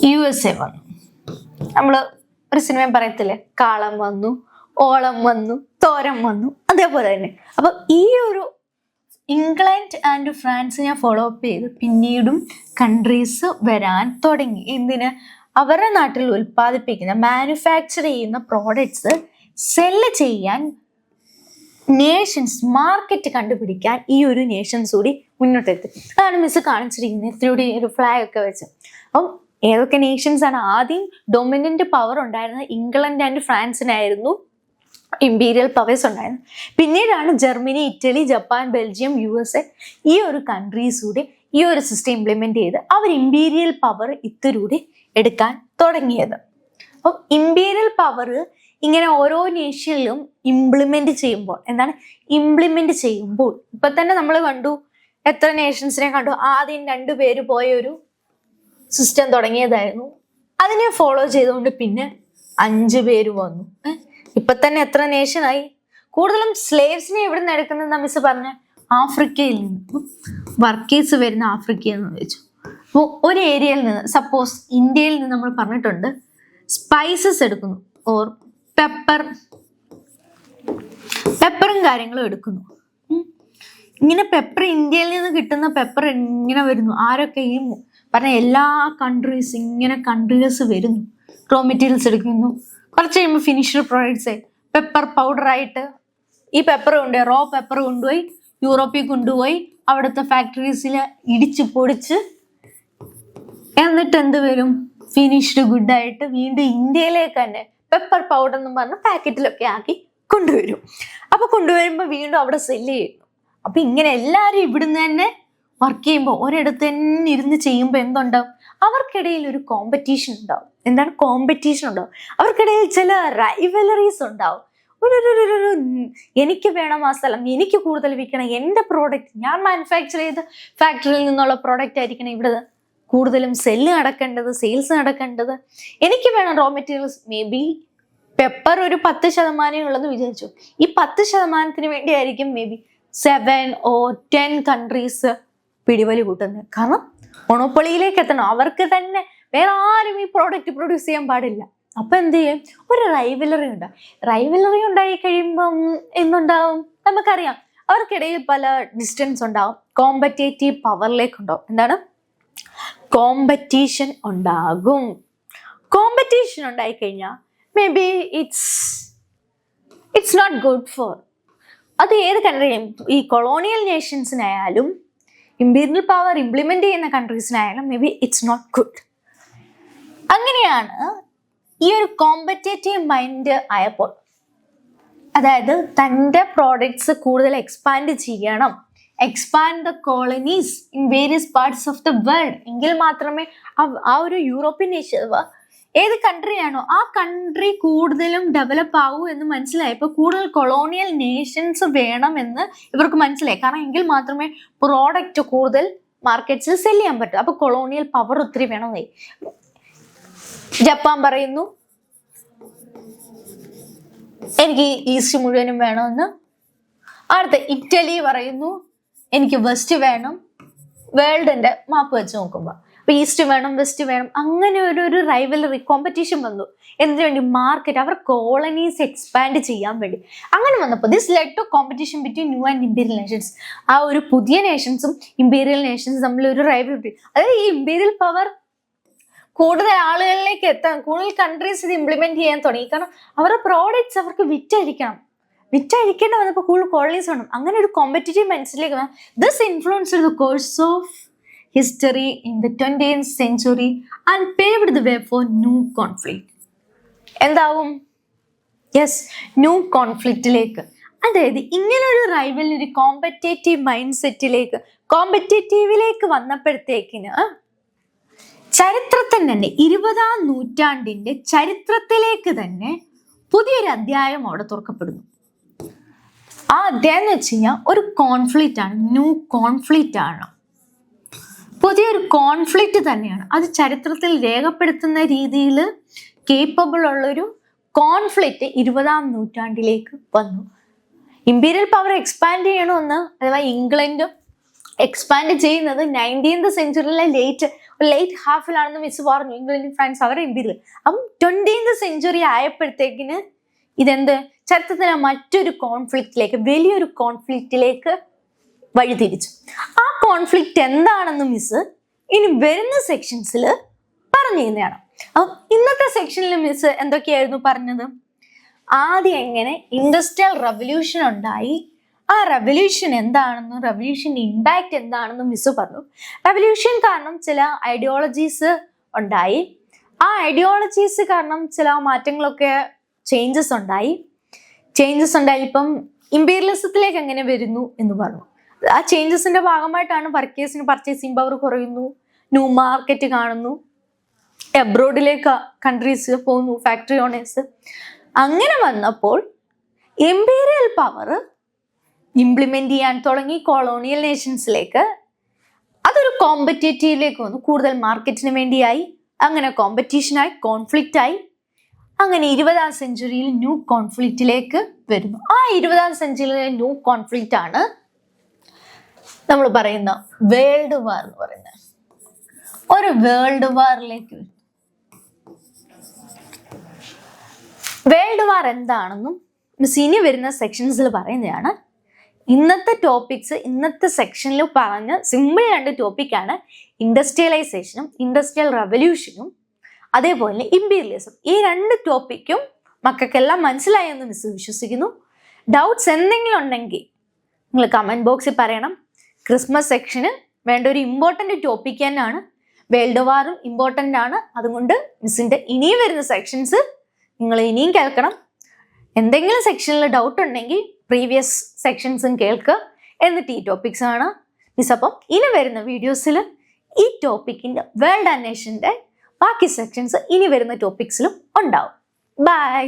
USA വന്നു. നമ്മൾ ഒരു സിനിമ പറയത്തില്ലേ, കാളം വന്നു, ഓളം വന്നു, തോരം വന്നു, അതേപോലെ തന്നെ. അപ്പം ഈ ഒരു ഇംഗ്ലണ്ട് ആൻഡ് ഫ്രാൻസിനെ ഫോളോ അപ്പ് ചെയ്ത് പിന്നീടും കൺട്രീസ് വരാൻ തുടങ്ങി. എന്തിന്? അവരുടെ നാട്ടിൽ ഉൽപ്പാദിപ്പിക്കുന്ന മാനുഫാക്ചർ ചെയ്യുന്ന പ്രോഡക്ട്സ് സെല്ല് ചെയ്യാൻ നേഷൻസ് മാർക്കറ്റ് കണ്ടുപിടിക്കാൻ ഈ ഒരു നേഷൻസ് കൂടി മുന്നോട്ടെത്തി. അതാണ് മിസ് കാണിച്ചിരിക്കുന്നത് ഇതിലൂടെ ഒരു ഫ്ലാഗ് ഒക്കെ വെച്ച്. അപ്പം ഏതൊക്കെ നേഷൻസ് ആണ്? ആദ്യം ഡൊമിനന്റ് പവർ ഉണ്ടായിരുന്നത് ഇംഗ്ലണ്ട് ആൻഡ് ഫ്രാൻസിനായിരുന്നു ഇമ്പീരിയൽ പവേഴ്സ് ഉണ്ടായിരുന്നു. പിന്നീടാണ് Germany, Italy, Japan, Belgium, USA ഈ ഒരു കൺട്രീസ് കൂടി ഈ ഒരു സിസ്റ്റം ഇംപ്ലിമെന്റ് ചെയ്ത് അവർ ഇമ്പീരിയൽ പവർ ഇത്തിലൂടെ എടുക്കാൻ തുടങ്ങിയത്. അപ്പം ഇമ്പീരിയൽ പവർ ഇങ്ങനെ ഓരോ നേഷനിലും ഇംപ്ലിമെന്റ് ചെയ്യുമ്പോൾ ഇപ്പൊ തന്നെ നമ്മൾ കണ്ടു, എത്ര നേഷൻസിനെ കണ്ടു. ആദ്യം 2 പേര് പോയ ഒരു സിസ്റ്റം തുടങ്ങിയതായിരുന്നു. അതിനെ ഫോളോ ചെയ്തുകൊണ്ട് പിന്നെ 5 പേര് വന്നു. ഇപ്പൊ തന്നെ എത്ര നേഷനായി? കൂടുതലും സ്ലേവ്സിനെ എവിടെ നിന്ന് എടുക്കുന്നത് മിസ് പറഞ്ഞ ആഫ്രിക്കയിൽ നിന്ന്. വർക്കേഴ്സ് വരുന്ന ആഫ്രിക്കയിൽ നിന്ന് വെച്ചു. അപ്പോൾ ഒരു ഏരിയയിൽ നിന്ന്, സപ്പോസ് ഇന്ത്യയിൽ നിന്ന് നമ്മൾ പറഞ്ഞിട്ടുണ്ട് സ്പൈസസ് എടുക്കുന്നു, ഓർ പെപ്പറും കാര്യങ്ങളും എടുക്കുന്നു. ഇങ്ങനെ പെപ്പർ, ഇന്ത്യയിൽ നിന്ന് കിട്ടുന്ന പെപ്പർ ഇങ്ങനെ വരുന്നു. ആരൊക്കെ? ഈ പറഞ്ഞ എല്ലാ കൺട്രീസ് വരുന്നു, റോ മെറ്റീരിയൽസ് എടുക്കുന്നു. കുറച്ച് കഴിയുമ്പോൾ ഫിനിഷ്ഡ് പ്രോഡക്ട്സ് പെപ്പർ പൗഡറായിട്ട് ഈ പെപ്പർ റോ പെപ്പർ കൊണ്ടുപോയി യൂറോപ്പിൽ കൊണ്ടുപോയി അവിടുത്തെ ഫാക്ടറീസിൽ ഇടിച്ച് പൊടിച്ച് എന്നിട്ട് എന്ത് വരും? ഫിനിഷ്ഡ് ഗുഡായിട്ട് വീണ്ടും ഇന്ത്യയിലേക്ക് തന്നെ പെപ്പർ പൗഡർ എന്ന് പറഞ്ഞ പാക്കറ്റിലൊക്കെ ആക്കി കൊണ്ടുവരും. അപ്പൊ കൊണ്ടുവരുമ്പോൾ വീണ്ടും അവിടെ സെല്ല് ചെയ്യുന്നു. അപ്പൊ ഇങ്ങനെ എല്ലാവരും ഇവിടുന്ന് തന്നെ വർക്ക് ചെയ്യുമ്പോൾ, ഒരിടത്ത് തന്നെ ഇരുന്ന് ചെയ്യുമ്പോൾ എന്തുണ്ടാവും? അവർക്കിടയിൽ ഒരു കോമ്പറ്റീഷൻ ഉണ്ടാവും. എന്താണ് കോമ്പറ്റീഷൻ ഉണ്ടാവും? അവർക്കിടയിൽ ചില റൈവലറീസ് ഉണ്ടാവും. ഒരു എനിക്ക് വേണം ആ സ്ഥലം, എനിക്ക് കൂടുതൽ വിൽക്കണം, എൻ്റെ പ്രോഡക്റ്റ്, ഞാൻ മാനുഫാക്ചർ ചെയ്ത ഫാക്ടറിയിൽ നിന്നുള്ള പ്രോഡക്റ്റ് ആയിരിക്കണം ഇവിടെ കൂടുതലും സെല്ല് നടക്കേണ്ടത്, സെയിൽസ് നടക്കേണ്ടത്. എനിക്ക് വേണം raw materials. May be pepper ഒരു 10% ഉള്ളതെന്ന് വിചാരിച്ചു. ഈ 10% വേണ്ടി ആയിരിക്കും മേ ബി 7 or 10 കൺട്രീസ് പിടിവലി കൂട്ടുന്നത്. കാരണം മൊണോപ്പൊളിയിലേക്ക് എത്തണം. അവർക്ക് തന്നെ വേറെ ആരും ഈ പ്രോഡക്റ്റ് പ്രൊഡ്യൂസ് ചെയ്യാൻ പാടില്ല. അപ്പൊ എന്ത് ചെയ്യും? ഒരു റൈവലറി ഉണ്ടാവും. റൈവലറി ഉണ്ടായി കഴിയുമ്പം എന്തുണ്ടാവും? നമുക്കറിയാം, അവർക്കിടയിൽ പല ഡിസ്റ്റൻസ് ഉണ്ടാവും. കോമ്പറ്റേറ്റീവ് പവറിലേക്ക് ഉണ്ടാവും. എന്താണ്? കോമ്പറ്റീഷൻ ഉണ്ടാകും. കോമ്പറ്റീഷൻ ഉണ്ടായിക്കഴിഞ്ഞാൽ may be it's not good for അത് ഏത് കൺട്രിയും. ഈ കൊളോണിയൽ നേഷൻസിനായാലും ഇമ്പീരിയൽ പവർ ഇംപ്ലിമെന്റ് ചെയ്യുന്ന കൺട്രീസിനായാലും may be it's not good. അങ്ങനെയാണ് ഈ ഒരു കോമ്പറ്റേറ്റീവ് മൈൻഡ് ആയപ്പോൾ, അതായത് തൻ്റെ പ്രോഡക്ട്സ് കൂടുതൽ എക്സ്പാൻഡ് ചെയ്യണം, expand the colonies in various parts of the world, എങ്കിൽ മാത്രമേ ആ ഒരു യൂറോപ്യൻ നേഷൻ ഏത് കൺട്രിയാണോ ആ കൺട്രി കൂടുതലും ഡെവലപ്പ് ആവൂ എന്ന് മനസ്സിലായപ്പോൾ കൂടുതൽ കൊളോണിയൽ നേഷൻസ് വേണമെന്ന് ഇവർക്ക് മനസ്സിലായി. കാരണം എങ്കിൽ മാത്രമേ പ്രോഡക്റ്റ് കൂടുതൽ മാർക്കറ്റ്സിൽ സെല് ചെയ്യാൻ പറ്റൂ. അപ്പൊ കൊളോണിയൽ പവർ ഒത്തിരി വേണമെന്നായി. ജപ്പാൻ പറയുന്നു എനിക്ക് ഈസ്റ്റ് മുഴുവനും വേണമെന്ന്. അടുത്ത ഇറ്റലി പറയുന്നു എനിക്ക് വെസ്റ്റ് വേണം. വേൾഡിന്റെ മാപ്പ് വെച്ച് നോക്കുമ്പോൾ അപ്പൊ ഈസ്റ്റ് വേണം, വെസ്റ്റ് വേണം. അങ്ങനെ ഒരു റൈവലറി കോമ്പറ്റീഷൻ വന്നു. എന്തിനു വേണ്ടി? മാർക്കറ്റ്, അവർ കോളനീസ് എക്സ്പാൻഡ് ചെയ്യാൻ വേണ്ടി. അങ്ങനെ വന്നപ്പോൾ this led to competition between new and imperial nations. ആ ഒരു പുതിയ നേഷൻസും ഇമ്പീരിയൽ നേഷൻസും തമ്മിൽ ഒരു റൈവലറി. അതായത് ഈ ഇമ്പീരിയൽ പവർ കൂടുതൽ ആളുകളിലേക്ക് എത്താൻ, കൂടുതൽ കൺട്രീസ് ഇത് ഇംപ്ലിമെന്റ് ചെയ്യാൻ തുടങ്ങി. കാരണം അവരുടെ പ്രോഡക്ട്സ് അവർക്ക് വിറ്റഴിക്കേണ്ട വന്നപ്പോൾ കൂടുതൽ കോളനീസ് വേണം. അങ്ങനെ ഒരു കോമ്പറ്റീറ്റീവ് മൈൻഡ്സിലേക്ക് this influenced the course of history in the 20th century and paved the way for new conflict. എന്താവും? യെസ്, ന്യൂ കോൺഫ്ലിക്റ്റിലേക്ക്. അതായത് ഇങ്ങനൊരു റൈവലറി കോമ്പറ്റേറ്റീവ് മൈൻഡ് സെറ്റിലേക്ക്, കോമ്പറ്റേറ്റീവിലേക്ക് വന്നപ്പോഴത്തേക്കിന് ചരിത്രത്തിൽ തന്നെ 20ാം നൂറ്റാണ്ടിന്റെ ചരിത്രത്തിലേക്ക് തന്നെ പുതിയൊരു അധ്യായം അവിടെ തുറക്കപ്പെടുന്നു. ആ അധ്യായം എന്ന് വെച്ച് കഴിഞ്ഞാൽ ഒരു കോൺഫ്ലിക്റ്റ് ആണ്, ന്യൂ കോൺഫ്ലിക്റ്റ് ആണ്, പുതിയൊരു കോൺഫ്ലിക്റ്റ് തന്നെയാണ്. അത് ചരിത്രത്തിൽ രേഖപ്പെടുത്തുന്ന രീതിയിൽ കേപ്പബിൾ ഉള്ളൊരു കോൺഫ്ലിക്റ്റ് 20ാം നൂറ്റാണ്ടിലേക്ക് വന്നു. ഇമ്പീരിയൽ പവർ എക്സ്പാൻഡ് ചെയ്യണമെന്ന്, അഥവാ ഇംഗ്ലണ്ടും എക്സ്പാൻഡ് ചെയ്യുന്നത് 19th സെഞ്ചുറിയിലെ ലേറ്റ് ഹാഫിലാണെന്ന് മിസ് പറഞ്ഞു. ഇംഗ്ലണ്ടും ഫ്രാൻസ് അവരുടെ ഇമ്പീരിയൽ. അപ്പം 20th സെഞ്ചുറി ആയപ്പോഴത്തേക്കിന് ഇതെന്ത് ചരിത്രത്തിലെ മറ്റൊരു കോൺഫ്ലിക്റ്റിലേക്ക്, വലിയൊരു കോൺഫ്ലിക്റ്റിലേക്ക് വഴിതിരിച്ചു. ആ കോൺഫ്ലിക്റ്റ് എന്താണെന്ന് മിസ് ഇനി വരുന്ന സെക്ഷൻസിൽ പറഞ്ഞു തന്നെയാണ്. അപ്പം ഇന്നത്തെ സെക്ഷനിൽ മിസ് എന്തൊക്കെയായിരുന്നു പറഞ്ഞത്? ആദ്യം എങ്ങനെ ഇൻഡസ്ട്രിയൽ റവല്യൂഷൻ ഉണ്ടായി, ആ റവല്യൂഷൻ എന്താണെന്നും റവല്യൂഷൻ്റെ ഇമ്പാക്റ്റ് എന്താണെന്നും മിസ് പറഞ്ഞു. റവല്യൂഷൻ കാരണം ചില ഐഡിയോളജീസ് ഉണ്ടായി, ആ ഐഡിയോളജീസ് കാരണം ചില മാറ്റങ്ങളൊക്കെ ചേഞ്ചസ് ഉണ്ടായി. ഇപ്പം ഇമ്പീരിയലിസത്തിലേക്ക് എങ്ങനെ വരുന്നു എന്ന് പറഞ്ഞു. ആ ചേഞ്ചസിന്റെ ഭാഗമായിട്ടാണ് വർക്കേഴ്സിന് പർച്ചേസിങ് പവർ കുറയുന്നു, ന്യൂ മാർക്കറ്റ് കാണുന്നു, എബ്രോഡിലേക്ക് കൺട്രീസ് പോകുന്നു, ഫാക്ടറി ഓണേഴ്സ്. അങ്ങനെ വന്നപ്പോൾ ഇമ്പീരിയൽ പവർ ഇംപ്ലിമെന്റ് ചെയ്യാൻ തുടങ്ങി കൊളോണിയൽ നേഷൻസിലേക്ക്. അതൊരു കോമ്പറ്റേറ്റീവിലേക്ക് വന്നു, കൂടുതൽ മാർക്കറ്റിന് വേണ്ടിയായി. അങ്ങനെ കോമ്പറ്റീഷനായി, കോൺഫ്ലിക്റ്റ് ആയി. അങ്ങനെ 20ാം സെഞ്ചുറിയിൽ ന്യൂ കോൺഫ്ലിക്റ്റിലേക്ക് വരുന്നു. ആ 20ാം സെഞ്ചുറിയിലെ ന്യൂ കോൺഫ്ലിക്റ്റ് ആണ് നമ്മൾ പറയുന്ന വേൾഡ് വാർ എന്ന് പറയുന്നത്. ഒരു വേൾഡ് വാറിലേക്ക് വരുന്നു. വേൾഡ് വാർ എന്താണെന്നും മിസ് ഇനി വരുന്ന സെക്ഷൻസിൽ പറയുന്നതാണ്. ഇന്നത്തെ ടോപ്പിക്സ് ഇന്നത്തെ സെക്ഷനിൽ പറഞ്ഞ സിമ്പിൾ 2 ടോപ്പിക്കാണ് ഇൻഡസ്ട്രിയലൈസേഷനും ഇൻഡസ്ട്രിയൽ റവല്യൂഷനും അതേപോലെ ഇമ്പീരിയലിസം. ഈ 2 ടോപ്പിക്കും മക്കൾക്കെല്ലാം മനസ്സിലായി എന്ന് മിസ് വിശ്വസിക്കുന്നു. ഡൗട്ട്സ് എന്തെങ്കിലും ഉണ്ടെങ്കിൽ നിങ്ങൾ കമൻറ്റ് ബോക്സിൽ പറയണം. ക്രിസ്മസ് സെക്ഷന് വേണ്ട ഒരു ഇമ്പോർട്ടൻ്റ് ടോപ്പിക് തന്നെയാണ്. വേൾഡ് വാറും ഇമ്പോർട്ടൻ്റ് ആണ്. അതുകൊണ്ട് മിസ്സിൻ്റെ ഇനിയും വരുന്ന സെക്ഷൻസ് നിങ്ങൾ ഇനിയും കേൾക്കണം. എന്തെങ്കിലും സെക്ഷനിൽ ഡൗട്ട് ഉണ്ടെങ്കിൽ പ്രീവിയസ് സെക്ഷൻസും കേൾക്കുക, എന്നിട്ട് ഈ ടോപ്പിക്സ് ആണ് മിസ്. അപ്പം ഇനി വരുന്ന വീഡിയോസിൽ ഈ ടോപ്പിക്കിൻ്റെ വേൾഡ് ആൻഡ് നേഷൻ്റെ ബാക്കി സെക്ഷൻസ് ഇനി വരുന്ന ടോപ്പിക്സിലും ഉണ്ടാവും. ബൈ.